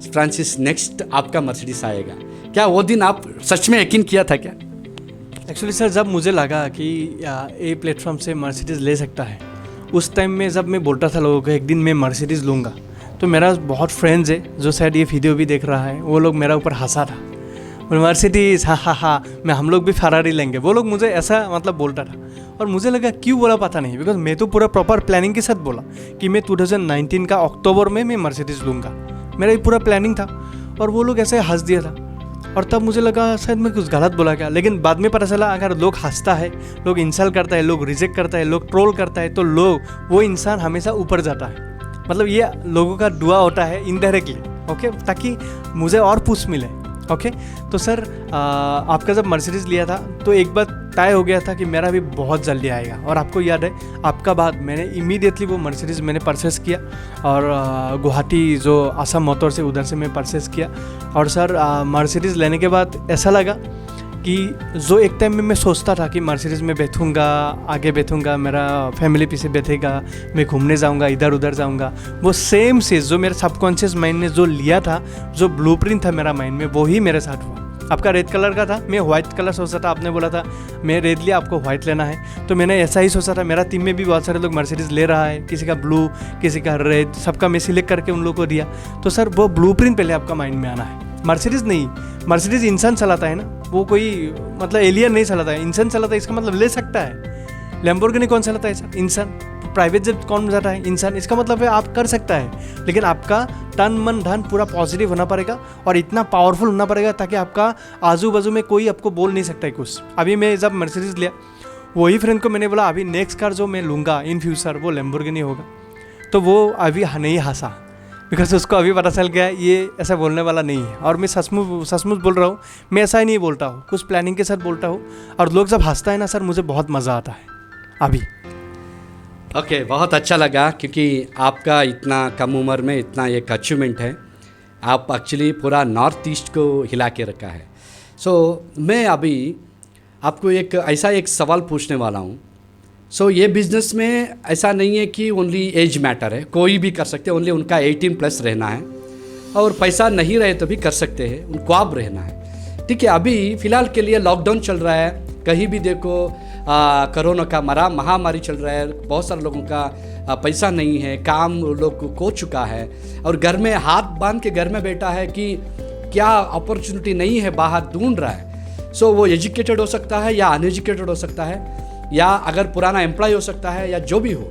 Speaker 1: फ्रांसिस नेक्स्ट आपका मर्सिडीज़ आएगा। क्या वो दिन आप सच में यकीन किया था क्या?
Speaker 2: एक्चुअली सर जब मुझे लगा कि ए प्लेटफॉर्म से मर्सिडीज़ ले सकता है, उस टाइम में जब मैं बोलता था लोगों को एक दिन मैं मर्सिडीज़ लूँगा, तो मेरा बहुत फ्रेंड्स है जो शायद ये वीडियो भी देख रहा है, वो लोग मेरा ऊपर हंसा था, मर्सिडीज़ हाँ मैं हम लोग भी फरारी लेंगे, वो लोग मुझे ऐसा मतलब बोलता था। और मुझे लगा क्यों बोला पता नहीं, बिकॉज मैं तो पूरा प्रॉपर प्लानिंग के साथ बोला कि मैं 2019 का अक्टूबर में मैं मर्सिडीज़ लूँगा, मेरा ये पूरा प्लानिंग था। और वो लोग ऐसे हंस दिया था, और तब मुझे लगा शायद मैं कुछ गलत बोला क्या। लेकिन बाद में पता चला अगर लोग हंसता है, लोग इंसल्ट करता है, लोग रिजेक्ट करता है, लोग ट्रोल करता है, तो वो इंसान हमेशा ऊपर जाता है। मतलब ये लोगों का दुआ होता है इनडायरेक्टली, ओके, ताकि मुझे और पुश मिले। ओके तो सर आपका जब मर्सिडीज़ लिया था तो एक बार तय हो गया था कि मेरा भी बहुत जल्दी आएगा। और आपको याद है आपका बाद मैंने इमीडिएटली वो मर्सिडीज़ मैंने परचेस किया, और गुवाहाटी जो आसाम मोटर से उधर से मैं परचेस किया। और सर मर्सिडीज़ लेने के बाद ऐसा लगा कि जो एक टाइम में मैं सोचता था कि मर्सिडीज़ में बैठूंगा, आगे बैठूंगा, मेरा फैमिली पीछे बैठेगा, मैं घूमने जाऊंगा, इधर उधर जाऊंगा, वो सेम चीज़ जो मेरे सबकॉन्शियस माइंड ने जो लिया था, जो ब्लूप्रिंट था मेरा माइंड में, वही मेरे साथ हुआ। आपका रेड कलर का था, मैं व्हाइट कलर सोचा था, आपने बोला था मैं रेड लिया, आपको व्हाइट लेना है, तो मैंने ऐसा ही सोचा था। मेरा टीम में भी बहुत सारे लोग मर्सिडीज़ ले रहा है, किसी का ब्लू, किसी का रेड, सबका मैं सिलेक्ट करके उन लोगों को दिया। तो सर वो ब्लूप्रिंट पहले आपका माइंड में आना है, मर्सिडीज़ नहीं। मर्सिडीज़ इंसान चलाता है ना, वो कोई मतलब एलियन नहीं चलाता है, इंसान चलाता है, इसका मतलब ले सकता है। लैम्बोर्गिनी कौन चलाता है सर? इंसान। प्राइवेट जेट कौन जाता है? इंसान। इसका मतलब है आप कर सकता है, लेकिन आपका तन मन धन पूरा पॉजिटिव होना पड़ेगा और इतना पावरफुल होना पड़ेगा ताकि आपका आजू बाजू में कोई आपको बोल नहीं सकता है कुछ। अभी मैं जब मर्सिडीज़ लिया, वही फ्रेंड को मैंने बोला अभी नेक्स्ट कार जो मैं लूँगा इन फ्यूचर वो लैम्बोर्गिनी होगा, तो वो अभी नहीं हंसा, बिकॉज उसको अभी पता चल गया ये ऐसा बोलने वाला नहीं है। और मैं सचमुच बोल रहा हूँ, मैं ऐसा ही नहीं बोलता हूँ, कुछ प्लानिंग के साथ बोलता हूँ। और लोग जब हंसता है ना सर, मुझे बहुत मज़ा आता है अभी।
Speaker 1: ओके, बहुत अच्छा लगा क्योंकि आपका इतना कम उम्र में इतना एक अचीवमेंट है, आप एक्चुअली पूरा नॉर्थ ईस्ट को हिला के रखा है। मैं अभी आपको एक सवाल पूछने वाला हूँ। ये बिज़नेस में ऐसा नहीं है कि ओनली एज मैटर है, कोई भी कर सकते हैं, ओनली उनका 18+ रहना है, और पैसा नहीं रहे तो भी कर सकते हैं, उनको आप रहना है, ठीक है। अभी फ़िलहाल के लिए लॉकडाउन चल रहा है, कहीं भी देखो कोरोना का महामारी चल रहा है, बहुत सारे लोगों का पैसा नहीं है, काम लोग को खो चुका है, और घर में हाथ बांध के घर में बैठा है कि क्या अपॉर्चुनिटी नहीं है, बाहर ढूंढ रहा है। वो एजुकेटेड हो सकता है या अनएजुकेटेड हो सकता है, या अगर पुराना एम्प्लॉय हो सकता है, या जो भी हो,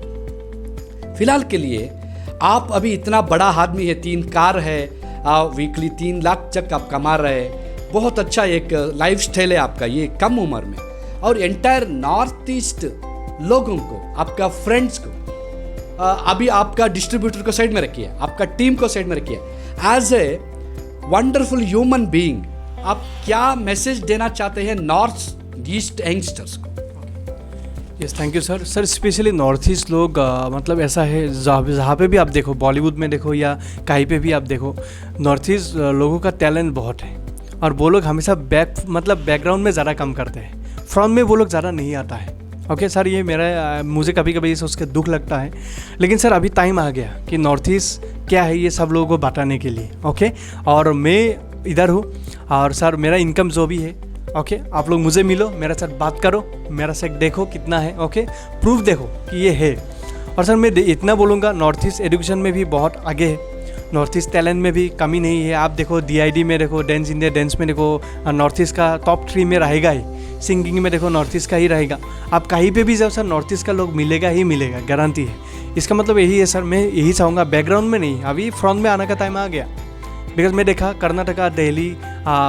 Speaker 1: फिलहाल के लिए आप अभी इतना बड़ा आदमी है, 3 कार है, वीकली 3 लाख तक आप कमा रहे हैं, बहुत अच्छा एक लाइफस्टाइल है आपका ये कम उम्र में, और एंटायर नॉर्थ ईस्ट लोगों को, आपका फ्रेंड्स को, अभी आपका डिस्ट्रीब्यूटर को साइड में रखिए, आपका टीम को साइड में रखिए, as a wonderful human being आप क्या मैसेज देना चाहते हैं नॉर्थ ईस्ट यंगस्टर्स को?
Speaker 2: Yes, thank you sir. Sir specially north east लोग मतलब ऐसा है, जहाँ पे भी आप देखो, बॉलीवुड में देखो या कहीं पे भी आप देखो, नॉर्थ ईस्ट लोगों का टैलेंट बहुत है और वो लोग हमेशा बैकग्राउंड में ज़्यादा काम करते हैं, फ्रंट में वो लोग ज़्यादा नहीं आता है। ओके सर, ये मुझे कभी कभी इसे उसके दुख लगता है, लेकिन सर अभी टाइम आ गया कि नॉर्थ ईस्ट क्या है ये सब लोगों को बताने के लिए। ओके, और मैं इधर हूँ और सर मेरा इनकम जो भी है, ओके, आप लोग मुझे मिलो, मेरे साथ बात करो, मेरा सेक देखो कितना है, ओके, प्रूफ देखो कि ये है। और सर मैं इतना बोलूँगा, नॉर्थ ईस्ट एजुकेशन में भी बहुत आगे है, नॉर्थ ईस्ट टैलेंट में भी कमी नहीं है। आप देखो DID में देखो, डांस इंडिया डांस में देखो, नॉर्थ ईस्ट का टॉप 3 में रहेगा ही, सिंगिंग में देखो नॉर्थ ईस्ट का ही रहेगा। आप कहीं पे भी जाओ सर, नॉर्थ ईस्ट का लोग मिलेगा ही मिलेगा, गारंटी है। इसका मतलब यही है सर, मैं यही चाहूँगा बैकग्राउंड में नहीं, अभी फ्रंट में आने का टाइम आ गया। बिकॉज मैं देखा कर्नाटका, दिल्ली,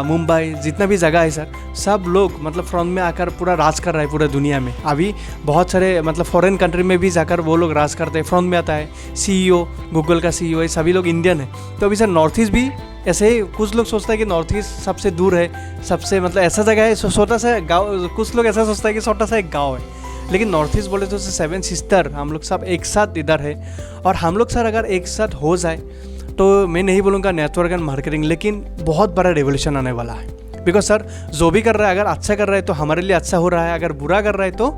Speaker 2: मुंबई, जितना भी जगह है सर, सब लोग मतलब फ्रंट में आकर पूरा राज कर रहा है पूरा दुनिया में। अभी बहुत सारे मतलब फॉरेन कंट्री में भी जाकर वो लोग राज करते हैं, फ्रंट में आता है CEO, गूगल का CEO है, सभी लोग इंडियन है। तो अभी सर नॉर्थ ईस्ट भी ऐसे ही, कुछ लोग सोचता है कि नॉर्थ ईस्ट सबसे दूर है, सबसे मतलब ऐसा जगह है, छोटा सा गाँव, कुछ लोग ऐसा सोचता है कि छोटा सा एक गाँव है, लेकिन नॉर्थ ईस्ट बोले तो 7 सिस्टर, हम लोग सब एक साथ इधर है। और हम लोग सर अगर एक साथ हो जाए तो मैं नहीं बोलूँगा नेटवर्क एंड मार्केटिंग, लेकिन बहुत बड़ा रेवोल्यूशन आने वाला है। बिकॉज सर जो भी कर रहा है, अगर अच्छा कर रहा है तो हमारे लिए अच्छा हो रहा है, अगर बुरा कर रहा है तो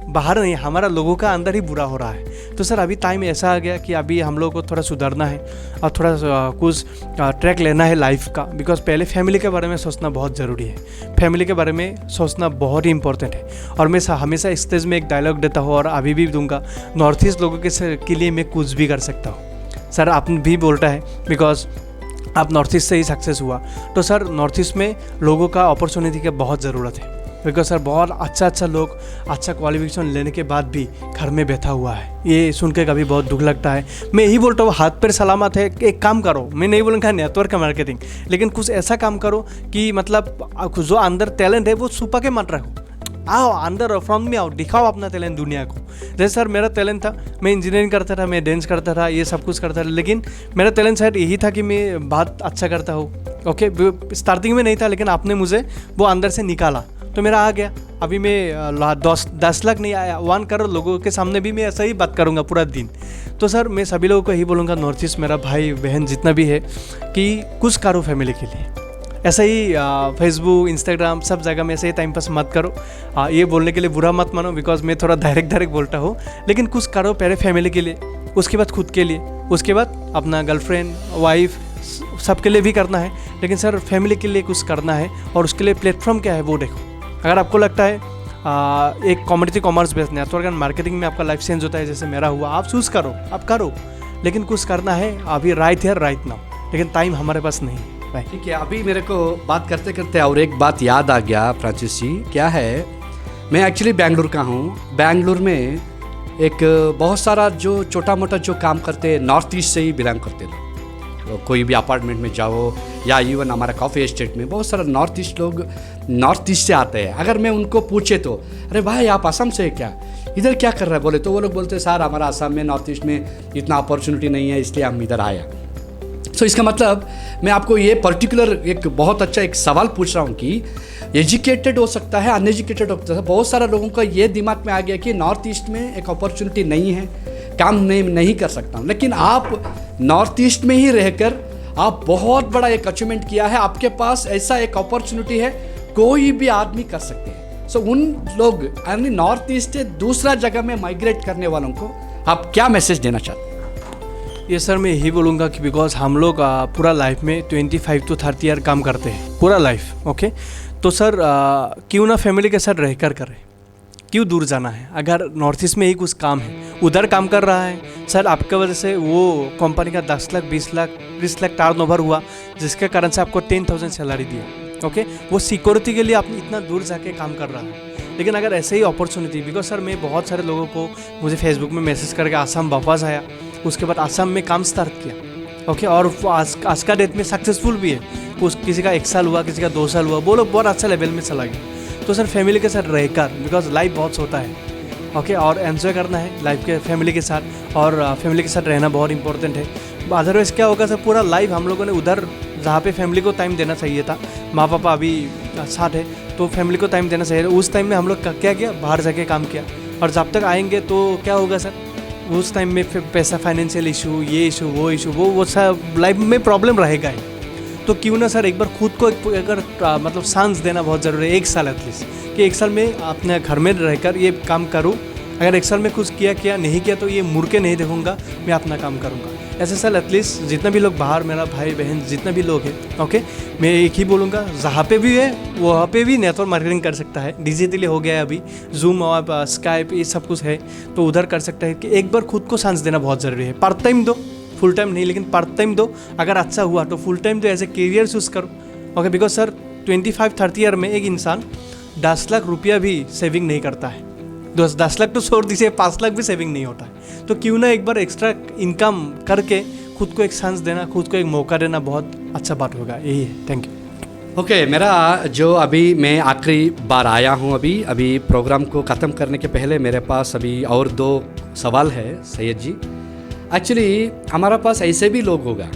Speaker 2: बाहर नहीं, हमारा लोगों का अंदर ही बुरा हो रहा है। तो सर अभी टाइम ऐसा आ गया कि अभी हम लोग को थोड़ा सुधरना है और थोड़ा कुछ ट्रैक लेना है लाइफ का। बिकॉज पहले फैमिली के बारे में सोचना बहुत ज़रूरी है, फैमिली के बारे में सोचना बहुत ही इंपॉर्टेंट है। और मैं हमेशा स्टेज में एक डायलॉग देता हूँ और अभी भी दूंगा, नॉर्थ ईस्ट लोगों के लिए मैं कुछ भी कर सकता हूँ। सर आप भी बोलता है बिकॉज आप नॉर्थ ईस्ट से ही सक्सेस हुआ, तो सर नॉर्थ ईस्ट में लोगों का अपॉर्चुनिटी की बहुत ज़रूरत है। बिकॉज सर बहुत अच्छा लोग अच्छा क्वालिफिकेशन लेने के बाद भी घर में बैठा हुआ है, ये सुन के कभी बहुत दुख लगता है। मैं यही बोलता हूँ, हाथ पैर सलामत है, एक काम करो, मैं नहीं बोलूँगा नेटवर्क मार्केटिंग, लेकिन कुछ ऐसा काम करो कि मतलब जो अंदर टैलेंट है वो छुपा के मत रखो, आओ अंदर फ्रंट में आओ, दिखाओ अपना टैलेंट दुनिया को। जैसे सर मेरा टैलेंट था, मैं इंजीनियरिंग करता था, मैं डांस करता था, ये सब कुछ करता था, लेकिन मेरा टैलेंट शायद यही था कि मैं बात अच्छा करता हूँ। ओके, स्टार्टिंग में नहीं था, लेकिन आपने मुझे वो अंदर से निकाला तो मेरा आ गया। अभी मैं 10 लाख नहीं आया, 1 करोड़ लोगों के सामने भी मैं ऐसा ही बात करूँगा पूरा दिन। तो सर मैं सभी लोगों को यही बोलूँगा, नॉर्थ ईस्ट मेरा भाई बहन जितना भी है, कि कुछ करो फैमिली के लिए। ऐसा ही फेसबुक, इंस्टाग्राम सब जगह में ऐसे ही टाइम पास मत करो। ये बोलने के लिए बुरा मत मानो, बिकॉज मैं थोड़ा डायरेक्ट बोलता हूँ, लेकिन कुछ करो पहले फैमिली के लिए, उसके बाद खुद के लिए, उसके बाद अपना गर्लफ्रेंड, वाइफ सबके लिए भी करना है, लेकिन सर फैमिली के लिए कुछ करना है। और उसके लिए प्लेटफॉर्म क्या है वो देखो। अगर आपको लगता है एक community commerce based network and marketing में आपका लाइफ चेंज होता है जैसे मेरा हुआ, आप चूज़ करो, आप करो, लेकिन कुछ करना है अभी, राइट हियर राइट नाउ, लेकिन टाइम हमारे पास नहीं है।
Speaker 1: ठीक है, अभी मेरे को बात करते करते और एक बात याद आ गया फ्रांसिस जी, क्या है, मैं एक्चुअली बेंगलुरु का हूँ। बेंगलुरु में एक बहुत सारा जो छोटा मोटा जो काम करते हैं नॉर्थ ईस्ट से ही बिलोंग करते लोग। तो कोई भी अपार्टमेंट में जाओ या इवन हमारा कॉफ़ी एस्टेट में बहुत सारा नॉर्थ ईस्ट लोग नॉर्थ ईस्ट से आते हैं। अगर मैं उनको पूछे तो, अरे भाई आप असम से क्या, इधर क्या कर रहा है बोले, तो वो लोग बोलते हैं सर हमारा असम में नॉर्थ ईस्ट में इतना अपॉर्चुनिटी नहीं है, इसलिए हम इधर आया। तो इसका मतलब मैं आपको ये पर्टिकुलर एक बहुत अच्छा एक सवाल पूछ रहा हूँ कि एजुकेटेड हो सकता है, अनएजुकेटेड हो सकता है। बहुत सारा लोगों का ये दिमाग में आ गया कि नॉर्थ ईस्ट में एक अपॉर्चुनिटी नहीं है, काम नहीं कर सकता हूँ, लेकिन आप नॉर्थ ईस्ट में ही रहकर आप बहुत बड़ा एक अचीवमेंट किया है। आपके पास ऐसा एक अपॉर्चुनिटी है, कोई भी आदमी कर सकते हैं। सो उन लोग यानी नॉर्थ ईस्ट से दूसरा जगह में माइग्रेट करने वालों को आप क्या मैसेज देना चाहते हैं?
Speaker 2: ये सर मैं यही बोलूँगा कि बिकॉज हम लोग पूरा लाइफ में 25 to 30 ईयर काम करते हैं पूरा लाइफ। ओके, तो सर क्यों ना फैमिली के साथ रहकर करें, क्यों दूर जाना है। अगर नॉर्थ ईस्ट में ही कुछ काम है, उधर काम कर रहा है सर, आपके वजह से वो कंपनी का 10 लाख 20 लाख 20 लाख टर्नओवर हुआ, जिसके कारण से आपको 10,000 सैलरी दिया। ओके, वो सिक्योरिटी के लिए आप इतना दूर जाके काम कर रहा है, लेकिन अगर ऐसे ही अपॉर्चुनिटी, बिकॉज सर मैं बहुत सारे लोगों को मुझे फेसबुक में मैसेज करके आसाम वापस आया, उसके बाद आसाम में काम स्टार्ट किया, ओके, और वो आज का डेट में सक्सेसफुल भी है। किसी का 1 साल हुआ, किसी का 2 साल हुआ, वो लोग बहुत अच्छा लेवल में चला गया। तो सर फैमिली के साथ रहकर, बिकॉज लाइफ बहुत छोटा है, ओके, और एंजॉय करना है लाइफ के फैमिली के साथ, और फैमिली के साथ रहना बहुत इंपॉर्टेंट है। अदरवाइज़ क्या होगा सर, पूरा लाइफ हम लोगों ने उधर जहाँ पे फैमिली को टाइम देना चाहिए था, माँ पापा अभी साथ है तो फैमिली को टाइम देना चाहिए, उस टाइम में हम लोग क्या किया, बाहर जाके काम किया। और जब तक आएंगे तो क्या होगा सर, उस टाइम में फिर पैसा, फाइनेंशियल इशू, ये इशू, वो सब लाइफ में प्रॉब्लम रहेगा ही। तो क्यों ना सर एक बार खुद को अगर मतलब चांस देना बहुत ज़रूरी है, 1 साल एटलीस्ट, कि 1 साल में अपने घर में रहकर ये काम करूँ। अगर 1 साल में कुछ किया नहीं किया तो ये मुड़ के नहीं देखूंगा, मैं अपना काम करूँगा। ऐसे साल एटलीस्ट जितना भी लोग बाहर, मेरा भाई बहन जितना भी लोग हैं, ओके, मैं एक ही बोलूँगा, जहाँ पे भी है वहाँ पे भी नेटवर्क मार्केटिंग कर सकता है। डिजिटली हो गया है अभी, जूम और स्काइप ये सब कुछ है, तो उधर कर सकता है। कि एक बार खुद को चांस देना बहुत ज़रूरी है। पार्ट टाइम दो, फुल टाइम नहीं, लेकिन पार्ट टाइम दो। अगर अच्छा हुआ तो फुल टाइम तो एज ए करियर चूज़ करो, ओके, बिकॉज सर 25-30 ईयर में एक इंसान 10 लाख रुपया भी सेविंग नहीं करता है। 10 लाख तो छोड़ दीजिए, 5 लाख भी सेविंग नहीं होता है। तो क्यों ना एक बार एक्स्ट्रा इनकम करके खुद को एक चांस देना, खुद को एक मौका देना बहुत अच्छा बात होगा। यही है। Thank you.
Speaker 1: ओके, मेरा जो अभी मैं आखिरी बार आया हूँ, अभी प्रोग्राम को ख़त्म करने के पहले मेरे पास अभी और 2 सवाल है सैयद जी। एक्चुअली हमारा पास ऐसे भी लोग होगा,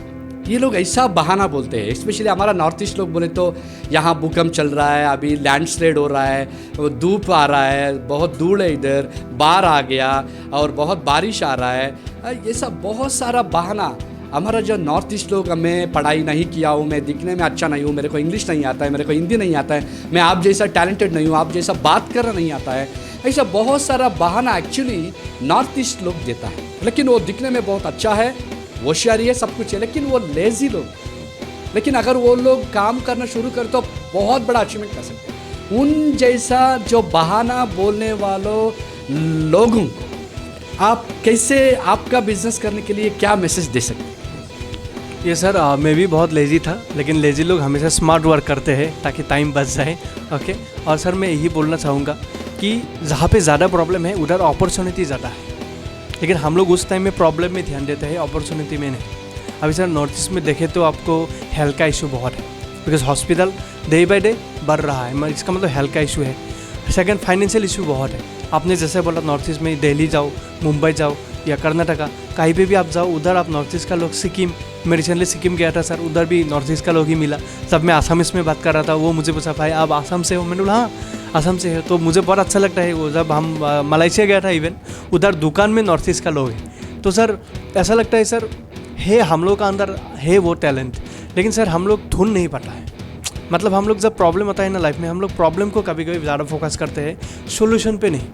Speaker 1: ये लोग ऐसा बहाना बोलते हैं, स्पेशली हमारा नॉर्थ ईस्ट लोग बोले तो यहाँ भूकंप चल रहा है, अभी लैंडस्लाइड हो रहा है, धूप आ रहा है, बहुत धूल है, इधर बाढ़ आ गया और बहुत बारिश आ रहा है, ये सब बहुत सारा बहाना। हमारा जो नॉर्थ ईस्ट लोग, मैं पढ़ाई नहीं किया हूँ, मैं दिखने में अच्छा नहीं हूँ, मेरे को इंग्लिश नहीं आता है, मेरे को हिंदी नहीं आता है, मैं आप जैसा टैलेंटेड नहीं हूँ, आप जैसा बात करना नहीं आता है, ऐसा बहुत सारा बहाना एक्चुअली नॉर्थ ईस्ट लोग देता है। लेकिन वो दिखने में बहुत अच्छा है, होशियारी है, सब कुछ है, लेकिन वो लेज़ी लोग। लेकिन अगर वो लोग काम करना शुरू कर तो बहुत बड़ा अचीवमेंट कर सकते हैं। उन जैसा जो बहाना बोलने वालों लोगों को आप कैसे, आपका बिजनेस करने के लिए क्या मैसेज दे सकते हैं?
Speaker 2: ये सर मैं भी बहुत लेज़ी था, लेकिन लेज़ी लोग हमेशा स्मार्ट वर्क करते हैं ताकि टाइम बच जाए, ओके। और सर मैं यही बोलना चाहूँगा कि जहाँ पे ज़्यादा प्रॉब्लम है उधर अपॉर्चुनिटी ज़्यादा है, लेकिन हम लोग उस टाइम में प्रॉब्लम में ध्यान देते हैं, अपॉर्चुनिटी में नहीं। अभी सर नॉर्थ ईस्ट में देखें तो आपको हेल्थ का इशू बहुत है, because hospital day by day बढ़ रहा है, इसका मतलब हेल्थ का इशू है। सेकंड, फाइनेंशियल इशू बहुत है। आपने जैसे बोला नॉर्थ ईस्ट में दिल्ली जाओ, मुंबई जाओ या कर्नाटका, कहीं पे भी आप जाओ, उधर आप नॉर्थ ईस्ट का लोग, सिक्किम, मैं रिसेंटली सिक्किम गया था सर, उधर भी नॉर्थ ईस्ट का लोग ही मिला। जब मैं आसामीस में बात कर रहा था, वो मुझे पूछा भाई आप आसाम से हो, मैंने बोला हाँ आसाम से है। तो मुझे बहुत अच्छा लगता है वो। जब हम मलेशिया गया था इवन, उधर दुकान में नॉर्थ ईस्ट का लोग हैं, तो सर ऐसा लगता है सर है हम लोग का अंदर है वो टैलेंट, लेकिन सर हम लोग ढूंढ नहीं पाता है। मतलब हम लोग जब प्रॉब्लम आता है ना लाइफ में, हम लोग प्रॉब्लम को कभी कभी ज़्यादा फोकस करते हैं, सोल्यूशन पे नहीं।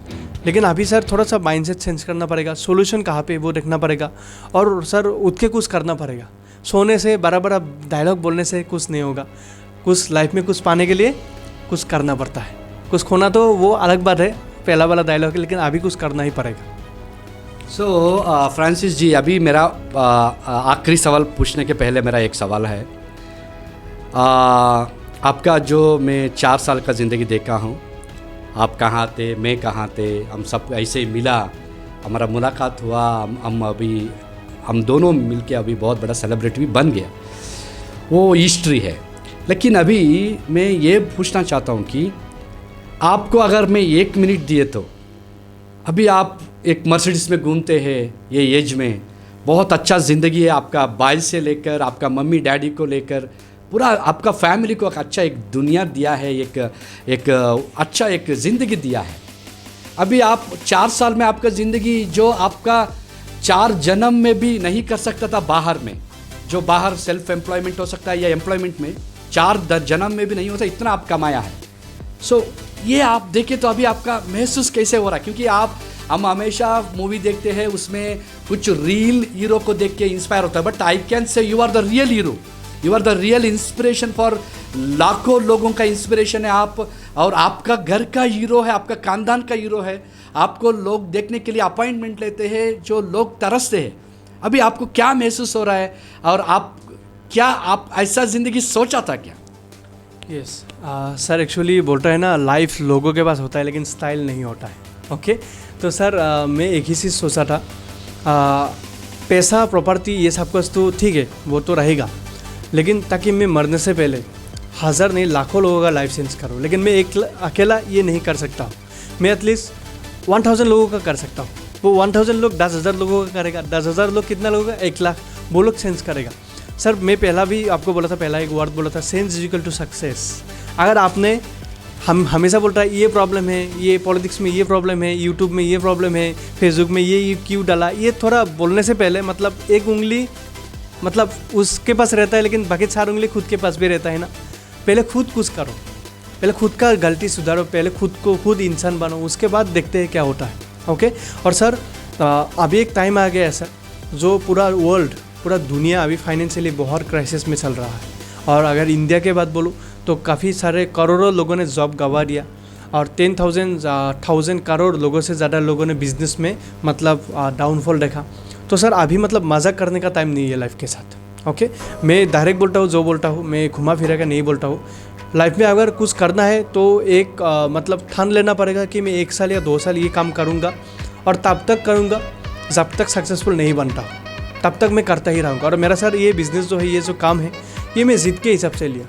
Speaker 2: लेकिन अभी सर थोड़ा सा माइंडसेट चेंज करना पड़ेगा, सोल्यूशन कहाँ पे वो देखना पड़ेगा, और सर उठ के कुछ करना पड़ेगा। सोने से बराबर डायलॉग बोलने से कुछ नहीं होगा, कुछ लाइफ में कुछ पाने के लिए कुछ करना पड़ता है। कुछ खोना तो वो अलग बात है, पहला वाला डायलॉग है, लेकिन अभी कुछ करना ही पड़ेगा।
Speaker 1: सो फ्रांसिस जी, अभी मेरा आखिरी सवाल पूछने के पहले मेरा एक सवाल है। आपका जो मैं 4 साल का ज़िंदगी देखा हूँ, आप कहाँ थे, मैं कहाँ थे, हम सब ऐसे ही मिला, हमारा मुलाकात हुआ, हम दोनों मिलके अभी बहुत बड़ा सेलिब्रिटी भी बन गया, वो हिस्ट्री है। लेकिन अभी मैं ये पूछना चाहता हूँ कि आपको अगर मैं 1 मिनट दिए तो अभी आप एक मर्सिडीज में घूमते हैं, ये एज में बहुत अच्छा ज़िंदगी है आपका, बाइल से लेकर आपका मम्मी डैडी को लेकर पूरा आपका फैमिली को अच्छा एक दुनिया दिया है, एक अच्छा एक ज़िंदगी दिया है। अभी आप 4 साल में आपका ज़िंदगी जो आपका 4 जन्म में भी नहीं कर सकता था बाहर में, जो बाहर सेल्फ एम्प्लॉयमेंट हो सकता है या एम्प्लॉयमेंट में 4 जन्म में भी नहीं होता, इतना आप कमाया है। सो ये आप देखें तो अभी आपका महसूस कैसे हो रहा है? क्योंकि हम हमेशा मूवी देखते हैं, उसमें कुछ रियल हीरो को देख के इंस्पायर होता है, but I can say you are the real hero, you are the real inspiration for लाखों लोगों का इंस्पिरेशन है आप, और आपका घर का हीरो है, आपका खानदान का हीरो है। आपको लोग देखने के लिए अपॉइंटमेंट लेते हैं, जो लोग तरसते हैं। अभी आपको क्या महसूस हो रहा है, और आप ऐसा ज़िंदगी सोचा था क्या?
Speaker 2: यस सर, एक्चुअली बोलता है ना, लाइफ लोगों के पास होता है लेकिन स्टाइल नहीं होता है। ओके तो सर मैं एक ही चीज़ सोचा था, पैसा प्रॉपर्टी ये सब कुछ तो ठीक है, वो तो रहेगा, लेकिन ताकि मैं मरने से पहले हज़ार नहीं लाखों लोगों का लाइफ चेंज करूँ। लेकिन मैं एक अकेला ये नहीं कर सकता हूँ, मैं एटलीस्ट 1000 लोगों का कर सकता हूँ। वो 1000 लोग 10,000 लोगों का करेगा, 10,000 लोग कितना लोगों का, 1 लाख, वो लोग चेंज करेगा। सर मैं पहला भी आपको बोला था, पहला एक वर्ड बोला था, sense is equal to success. अगर आपने हम हमेशा बोलता है ये प्रॉब्लम है, ये पॉलिटिक्स में ये प्रॉब्लम है, यूट्यूब में ये प्रॉब्लम है, फेसबुक में ये क्यों डाला, ये थोड़ा बोलने से पहले मतलब एक उंगली मतलब उसके पास रहता है लेकिन बाकी 4 उंगली खुद के पास भी रहता है ना। पहले खुद कुछ करो, पहले खुद का गलती सुधारो, पहले खुद इंसान बनो, उसके बाद देखते हैं क्या होता है। ओके और सर अभी एक टाइम आ गया है सर, जो पूरा वर्ल्ड, पूरा दुनिया अभी फाइनेंशियली बहुत क्राइसिस में चल रहा है। और अगर इंडिया के बात बोलूँ तो काफ़ी सारे करोड़ों लोगों ने जॉब गंवा दिया और 10,000 करोड़ लोगों से ज़्यादा लोगों ने बिजनेस में मतलब डाउनफॉल देखा। तो सर अभी मतलब मजाक करने का टाइम नहीं है लाइफ के साथ। ओके मैं डायरेक्ट बोलता हूँ, जो बोलता हूँ मैं घुमा फिरा कर नहीं बोलता हूँ। लाइफ में अगर कुछ करना है तो एक मतलब ठान लेना पड़ेगा कि मैं 1 साल या 2 साल ये काम करूँगा और तब तक करूँगा जब तक सक्सेसफुल नहीं बनता, तब तक मैं करता ही रहूँगा। और मेरा सर ये बिज़नेस जो है, ये जो काम है, ये मैं ज़िद के हिसाब से लिया।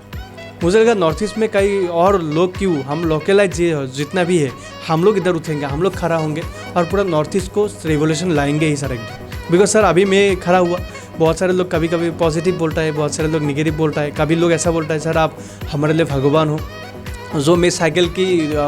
Speaker 2: मुझे लगा नॉर्थ ईस्ट में कई और लोग क्यों, हम लोकलाइज जितना भी है हम लोग इधर उठेंगे, हम लोग खड़ा होंगे और पूरा नॉर्थ ईस्ट को रेवोल्यूशन लाएंगे ही सर एकदम। बिकॉज सर अभी मैं खड़ा हुआ, बहुत सारे लोग कभी कभी पॉजिटिव बोलता है, बहुत सारे लोग निगेटिव बोलता है, कभी लोग ऐसा बोलता है सर आप हमारे लिए भगवान हो। जो मैं साइकिल की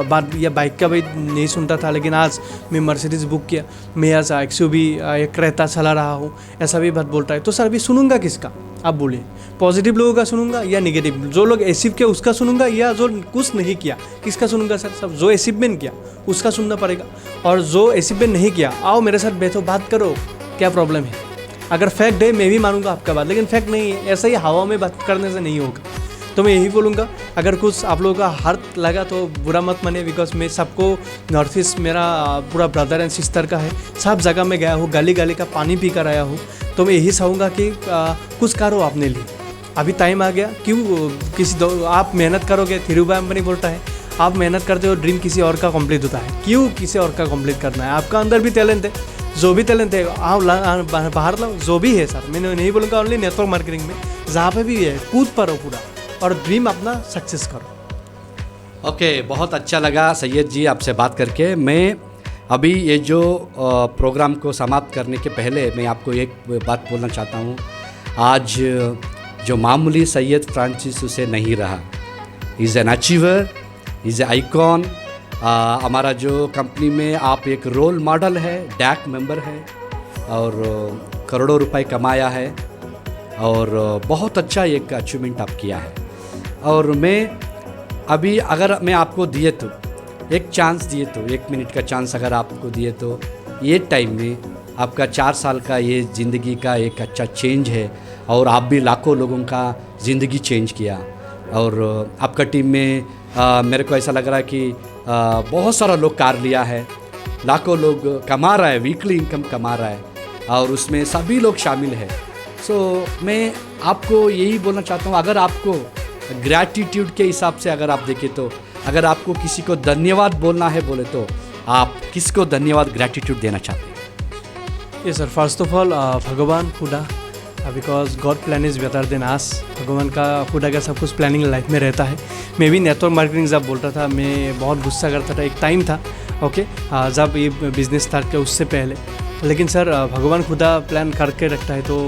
Speaker 2: बात या बाइक का भी नहीं सुनता था, लेकिन आज मैं मर्सिडीज़ बुक किया, मैं आज XUV एक क्रेटा चला रहा हूँ, ऐसा भी बात बोलता है। तो सर अभी सुनूंगा किसका, आप बोलिए, पॉजिटिव लोगों का सुनूंगा या निगेटिव? जो लोग अचीव किया उसका सुनूंगा या जो कुछ नहीं किया किसका सुनूंगा? सर सब जो अचीवमेंट किया उसका सुनना पड़ेगा। और जो अचीवमेंट नहीं किया, आओ मेरे साथ बैठो, बात करो, क्या प्रॉब्लम है। अगर फैक्ट है मैं भी मानूंगा आपका बात, लेकिन फैक्ट नहीं है, ऐसा ही हवा में बात करने से नहीं होगा। तो मैं यही बोलूँगा, अगर कुछ आप लोगों का हार्ट लगा तो बुरा मत माने, बिकॉज मैं सबको, नॉर्थ ईस्ट मेरा पूरा ब्रदर एंड सिस्टर का है, सब जगह में गया हूँ, गली गली का पानी पी कर आया हूँ। तो मैं यही चाहूँगा कि कुछ करो अपने लिए, अभी टाइम आ गया। क्यों आप मेहनत करोगे, धीरूभाई अंबानी बोलता है, आप मेहनत करते हो ड्रीम किसी और का कंप्लीट होता है। क्यों किसी और का कंप्लीट करना है? आपका अंदर भी टैलेंट है, जो भी टैलेंट है आओ बाहर लाओ, जो भी है सर। मैं नहीं बोलूँगा ओनली नेटवर्क मार्केटिंग में, जहाँ पे भी है कूद पड़ो पूरा और ड्रीम अपना सक्सेस करो।
Speaker 1: ओके बहुत अच्छा लगा सैयद जी आपसे बात करके। मैं अभी ये जो प्रोग्राम को समाप्त करने के पहले मैं आपको एक बात बोलना चाहता हूँ। आज जो मामूली सैयद फ्रांसिस उसे नहीं रहा, is an achiever, is a icon. हमारा जो कंपनी में आप एक रोल मॉडल है, डैक मेंबर है और करोड़ों रुपए कमाया है और बहुत अच्छा एक अचीवमेंट आप किया है। और मैं अभी अगर मैं आपको दिए तो एक चांस दिए तो 1 मिनट का चांस अगर आपको दिए तो ये टाइम में आपका 4 साल का ये ज़िंदगी का एक अच्छा चेंज है और आप भी लाखों लोगों का ज़िंदगी चेंज किया। और आपका टीम में मेरे को ऐसा लग रहा है कि बहुत सारा लोग कार लिया है, लाखों लोग कमा रहा है, वीकली इनकम कमा रहा है और उसमें सभी लोग शामिल हैं। सो मैं आपको यही बोलना चाहता हूँ, अगर आपको ग्रैटिट्यूड के हिसाब से अगर आप देखें तो अगर आपको किसी को धन्यवाद बोलना है बोले तो आप किसको धन्यवाद ग्रैटिट्यूड देना चाहते हैं?
Speaker 2: ये सर फर्स्ट ऑफ ऑल भगवान खुदा, because God plan is better than us. भगवान का, खुदा का सब कुछ प्लानिंग लाइफ में रहता है। मैं भी नेटवर्क मार्केटिंग जब बोलता था मैं बहुत गुस्सा करता था, एक टाइम था ओके जब ये बिज़नेस स्टार्ट किया उससे पहले। लेकिन सर भगवान खुदा प्लान करके रखता है तो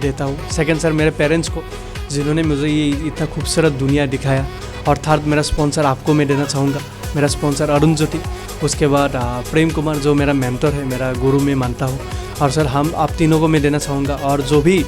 Speaker 2: देता हूँ। सेकंड सर मेरे पेरेंट्स को, जिन्होंने मुझे ये इतना खूबसूरत दुनिया दिखाया। और थर्ड मेरा स्पॉन्सर आपको मैं देना चाहूँगा, मेरा स्पॉन्सर अरुण ज्योति। उसके बाद प्रेम कुमार जो मेरा मेंटर है, मेरा गुरु मैं मानता हूँ। और सर हम आप तीनों को मैं देना चाहूँगा। और जो भी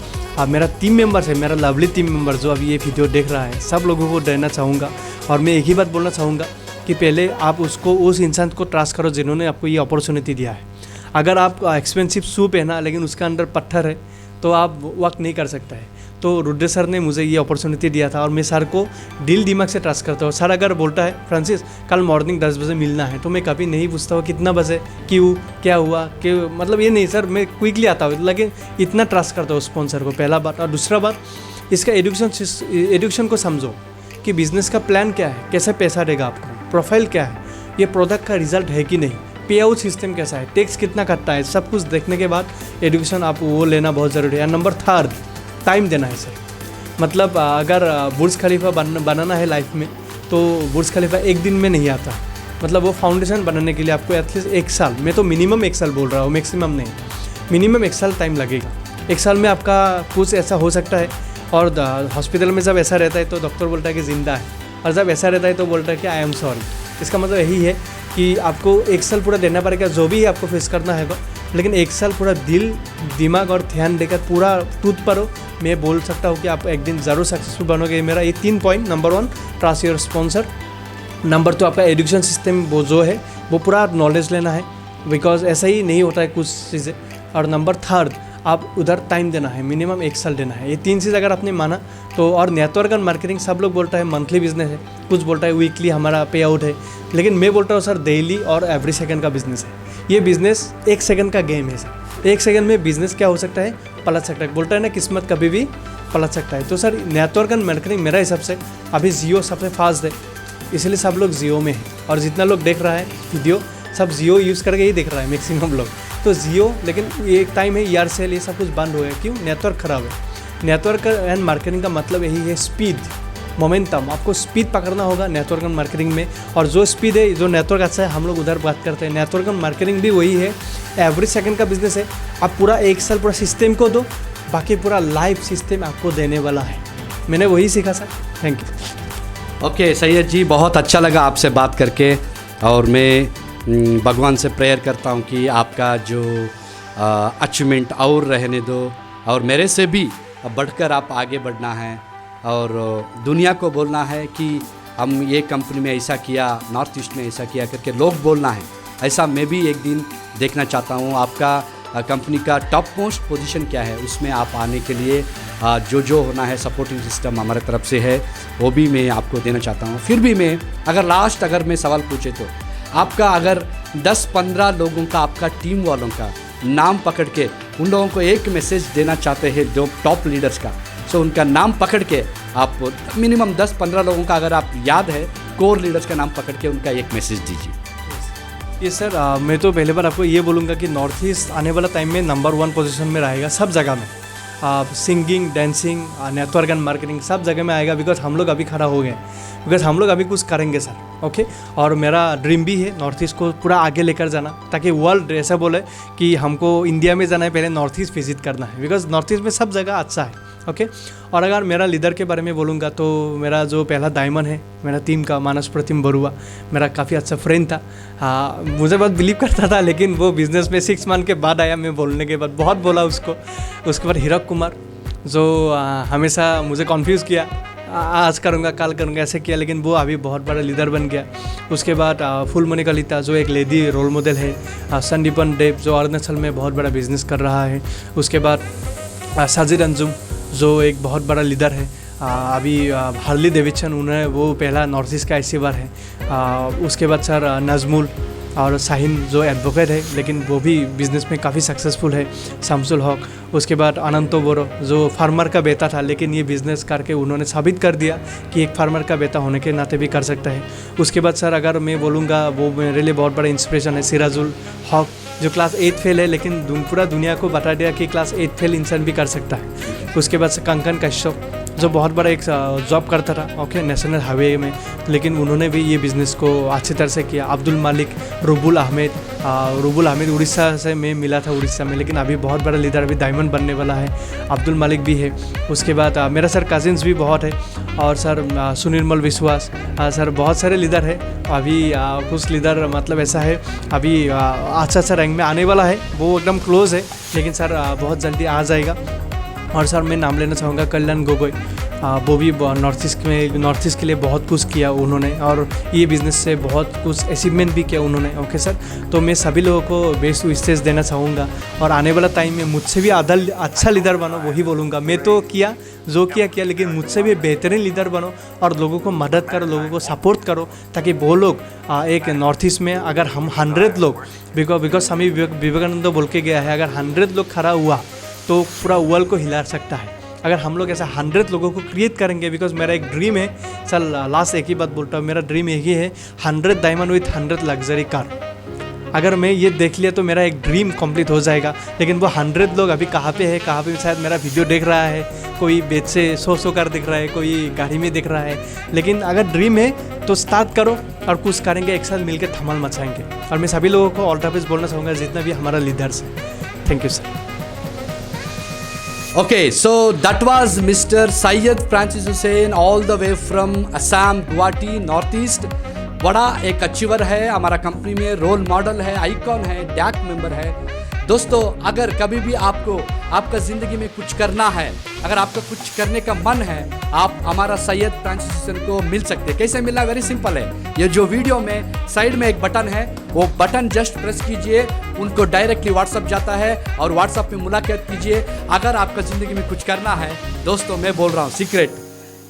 Speaker 2: मेरा टीम मेंबर्स है, मेरा लवली टीम मेंबर जो अभी ये वीडियो देख रहा है, सब लोगों को देना चाहूँगा। और मैं एक ही बात बोलना चाहूँगा कि पहले आप उस इंसान को ट्रस्ट करो जिन्होंने आपको ये अपॉर्चुनिटी दिया है। अगर आप एक्सपेंसिव शू पहना लेकिन उसका अंदर पत्थर है तो आप वर्क नहीं कर सकता है। तो रुद्र सर ने मुझे ये अपॉर्चुनिटी दिया था और मैं सर को दिल दिमाग से ट्रस्ट करता हूँ। सर अगर बोलता है फ्रांसिस कल मॉर्निंग 10 बजे मिलना है, तो मैं कभी नहीं पूछता हूँ कितना बजे, क्यों, क्या हुआ, कि मतलब ये नहीं सर, मैं क्विकली आता हूँ। लेकिन इतना ट्रस्ट करता हूँ स्पॉन्सर को, पहला बात। और दूसरा बात, इसका एजुकेशन को समझो कि बिज़नेस का प्लान क्या है, कैसे पैसा देगा आपको, प्रोफाइल क्या है, ये प्रोडक्ट का रिजल्ट है कि नहीं, पे आउट सिस्टम कैसा है, टैक्स कितना कटता है, सब कुछ देखने के बाद एजुकेशन आप वो लेना बहुत ज़रूरी है। नंबर थर्ड, टाइम देना है सर। मतलब अगर बुर्ज खलीफा बनाना है लाइफ में, तो बुर्ज खलीफा एक दिन में नहीं आता। मतलब वो फाउंडेशन बनाने के लिए आपको एटलीस्ट 1 साल, मैं तो मिनिमम 1 साल बोल रहा हूँ, मैक्सिमम नहीं, मिनिमम 1 साल टाइम लगेगा। 1 साल में आपका कुछ ऐसा हो सकता है। और हॉस्पिटल में जब ऐसा रहता है तो डॉक्टर बोलता है कि ज़िंदा है, और जब ऐसा रहता है तो बोलता है कि आई एम सॉरी। इसका मतलब यही है कि आपको 1 साल पूरा देना पड़ेगा, जो भी आपको फेस करना है, लेकिन 1 साल पूरा दिल दिमाग और ध्यान देकर पूरा टूट पड़ो। मैं बोल सकता हूँ कि आप एक दिन ज़रूर सक्सेसफुल बनोगे। मेरा ये 3 point, number 1 trust your sponsor, number 2 आपका एजुकेशन सिस्टम वो जो है वो पूरा नॉलेज लेना है, बिकॉज ऐसा ही नहीं होता है कुछ चीज़ें, और नंबर 3 आप उधर टाइम देना है, मिनिमम 1 साल देना है। ये 3 चीज़ अगर आपने माना तो। और नेटवर्क एंड मार्केटिंग सब लोग बोलता है मंथली बिजनेस है, कुछ बोलता है वीकली हमारा पे आउट है, लेकिन मैं बोलता हूँ सर डेली और एवरी सेकंड का बिजनेस है। ये बिजनेस 1 सेकंड का गेम है सर। 1 सेकंड में बिजनेस क्या हो सकता है, पलट सकता है। बोलता है ना किस्मत कभी भी पलट सकता है। तो सर नेटवर्क एंड मार्केटिंग मेरा हिसाब से अभी जियो सबसे फास्ट है, इसलिए सब लोग जियो में है। और जितना लोग देख रहा है वीडियो, सब जियो यूज़ करके ही देख रहा है मैक्सिमम लोग, तो जियो। लेकिन ये एक टाइम है एयरसेल, ये सब कुछ बंद हो गया, क्यों? नेटवर्क ख़राब है। नेटवर्क एंड मार्केटिंग का मतलब यही है स्पीड, मोमेंटम। आपको स्पीड पकड़ना होगा नेटवर्क एंड मार्केटिंग में, और जो स्पीड है, जो नेटवर्क अच्छा है, हम लोग उधर बात करते हैं। नेटवर्क एंड मार्केटिंग भी वही है, एवरी सेकंड का बिजनेस है। आप पूरा 1 साल पूरा सिस्टम को दो, बाकी पूरा लाइफ सिस्टम आपको देने वाला है। मैंने वही सीखा sir. Thank you.
Speaker 1: Okay Syed ji, बहुत अच्छा लगा आपसे बात करके, और मैं भगवान से प्रेयर करता हूँ कि आपका जो अचीवमेंट और रहने दो, और मेरे से भी बढ़कर आप आगे बढ़ना है, और दुनिया को बोलना है कि हम ये कंपनी में ऐसा किया, नॉर्थ ईस्ट में ऐसा किया करके लोग बोलना है। ऐसा मैं भी एक दिन देखना चाहता हूँ। आपका कंपनी का टॉप मोस्ट पोजीशन क्या है, उसमें आप आने के लिए जो होना है सपोर्टिंग सिस्टम हमारे तरफ से है, वो भी मैं आपको देना चाहता हूँ। फिर भी मैं अगर मैं सवाल पूछे तो आपका अगर 10-15 लोगों का, आपका टीम वालों का नाम पकड़ के उन लोगों को एक मैसेज देना चाहते हैं, जो टॉप लीडर्स का, सो उनका नाम पकड़ के आप मिनिमम 10-15 लोगों का, अगर आप याद है, कोर लीडर्स का नाम पकड़ के उनका एक मैसेज दीजिए।
Speaker 2: ये सर मैं तो पहले बार आपको ये बोलूँगा कि नॉर्थ ईस्ट आने वाला टाइम में नंबर 1 पोजीशन में रहेगा सब जगह में। Singing, dancing, network and marketing सब जगह में आएगा, बिकॉज हम लोग अभी खड़ा हो गए, बिकॉज हम लोग अभी कुछ करेंगे सर। ओके। और मेरा ड्रीम भी है नॉर्थ ईस्ट को पूरा आगे लेकर जाना, ताकि वर्ल्ड ऐसा बोले कि हमको इंडिया में जाना है, पहले नॉर्थ ईस्ट विजिट करना है, बिकॉज नॉर्थ ईस्ट में सब जगह अच्छा है। ओके। और अगर मेरा लीडर के बारे में बोलूँगा तो मेरा जो पहला डायमंड है मेरा टीम का, मानस प्रतिम बरुआ, मेरा काफ़ी अच्छा फ्रेंड था। हाँ, मुझे बहुत बिलीव करता था, लेकिन वो बिज़नेस में 6 मंथ के बाद आया। मैं बोलने के बाद बहुत बोला उसको। उसके बाद हीरक कुमार, जो हमेशा मुझे कन्फ्यूज़ किया, आज करूँगा कल करूँगा ऐसे किया, लेकिन वो अभी बहुत बड़ा लीडर बन गया। उसके बाद फुलमणि कलिता, जो एक लेडी रोल मॉडल है। संदीपन देव, जो अरुणाचल में बहुत बड़ा बिजनेस कर रहा है। उसके बाद साजिद अंजुम, जो एक बहुत बड़ा लीडर है। अभी हार्ली डेविडसन, उन्हें वो पहला नॉर्थ ईस्ट का आईसीआर है। उसके बाद सर नजमुल और शाहीन, जो एडवोकेट है, लेकिन वो भी बिज़नेस में काफ़ी सक्सेसफुल है। शमसुल हक। उसके बाद अनंतो बोरो, जो फार्मर का बेटा था, लेकिन ये बिज़नेस करके उन्होंने साबित कर दिया कि एक फार्मर का बेटा होने के नाते भी कर सकता है। उसके बाद सर अगर मैं बोलूँगा, वो मेरे लिए बहुत बड़ा इंस्पिरेशन है, सिराजुल हक, जो क्लास 8 फेल है, लेकिन पूरा दुनिया को बता दिया कि क्लास 8 फेल इंसान भी कर सकता है। उसके बाद से कंकन कश्यप, जो बहुत बड़ा एक जॉब करता था, ओके, नेशनल हाईवे में, लेकिन उन्होंने भी ये बिज़नेस को अच्छी तरह से किया। अब्दुल मालिक, रुबुल अहमद उड़ीसा से मैं मिला था उड़ीसा में, लेकिन अभी बहुत बड़ा लीडर, अभी डायमंड बनने वाला है। अब्दुल मालिक भी है। उसके बाद मेरा सर कजिन्स भी बहुत है, और सर सुनिर्मल विश्वास, सर बहुत सारे लीडर है। अभी कुछ लीडर मतलब ऐसा है अभी अच्छा रैंक में आने वाला है, वो एकदम क्लोज है, लेकिन सर बहुत जल्दी आ जाएगा। और सर मैं नाम लेना चाहूँगा कल्याण गोगोई, वो भी नॉर्थ ईस्ट के लिए बहुत कुछ किया उन्होंने, और ये बिज़नेस से बहुत कुछ अचीवमेंट भी किया उन्होंने। ओके सर, तो मैं सभी लोगों को बेस्ट स्टेज देना चाहूँगा, और आने वाला टाइम में मुझसे भी अच्छा लीडर बनो, वही बोलूँगा। मैं तो किया, लेकिन मुझसे भी बेहतरीन लीडर बनो, और लोगों को मदद करो, लोगों को सपोर्ट करो, ताकि वो लोग एक नॉर्थ ईस्ट में अगर हम 100 लोग, बिकॉज स्वामी विवेकानंद बोल के गया है, अगर 100 लोग खड़ा हुआ तो पूरा वर्ल्ड को हिला सकता है। अगर हम लोग ऐसा 100 लोगों को क्रिएट करेंगे, बिकॉज मेरा एक ड्रीम है, चल लास्ट एक ही बात बोलता हूँ, मेरा ड्रीम एक ही है, 100 डायमंड विथ 100 लग्जरी कार। अगर मैं ये देख लिया तो मेरा एक ड्रीम कंप्लीट हो जाएगा। लेकिन वो 100 लोग अभी कहाँ पे है, कहाँ पे शायद मेरा वीडियो देख रहा है, कोई बेच से 100 कार दिख रहा है, कोई गाड़ी में दिख रहा है। लेकिन अगर ड्रीम है तो स्टार्ट करो और कुछ करेंगे, एक साथ मिलकर धमाल मचाएंगे। और मैं सभी लोगों को ऑल द बेस्ट बोलना चाहूँगा, जितना भी हमारा लीडर्स है। Thank you sir.
Speaker 1: Okay, so that was Mr. Syed Francis Hussain all the way from Assam, Guwahati, Northeast. बड़ा एक अचीवर है हमारा कंपनी में, रोल मॉडल है, आइकॉन है, डैक मेंबर है। दोस्तों, अगर कभी भी आपको आपका ज़िंदगी में कुछ करना है, अगर आपका कुछ करने का मन है, आप हमारा सैयद फ्रांसिस हुसैन को मिल सकते हैं। कैसे मिलना? वेरी सिंपल है। ये जो वीडियो में साइड में एक बटन है, वो बटन जस्ट प्रेस कीजिए, उनको डायरेक्टली व्हाट्सअप जाता है और व्हाट्सअप में मुलाकात कीजिए। अगर आपका ज़िंदगी में कुछ करना है, दोस्तों मैं बोल रहा हूँ सीक्रेट,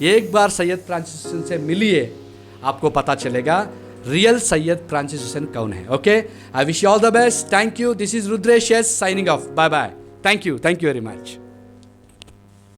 Speaker 1: एक बार सैयद फ्रांसिस हुसैन से मिलिए, आपको पता चलेगा रियल सैयद फ्रांसिस हुसैन कौन है। Okay, I wish you all the best. Thank you. This is Rudresh signing off. Bye bye. Thank you very much.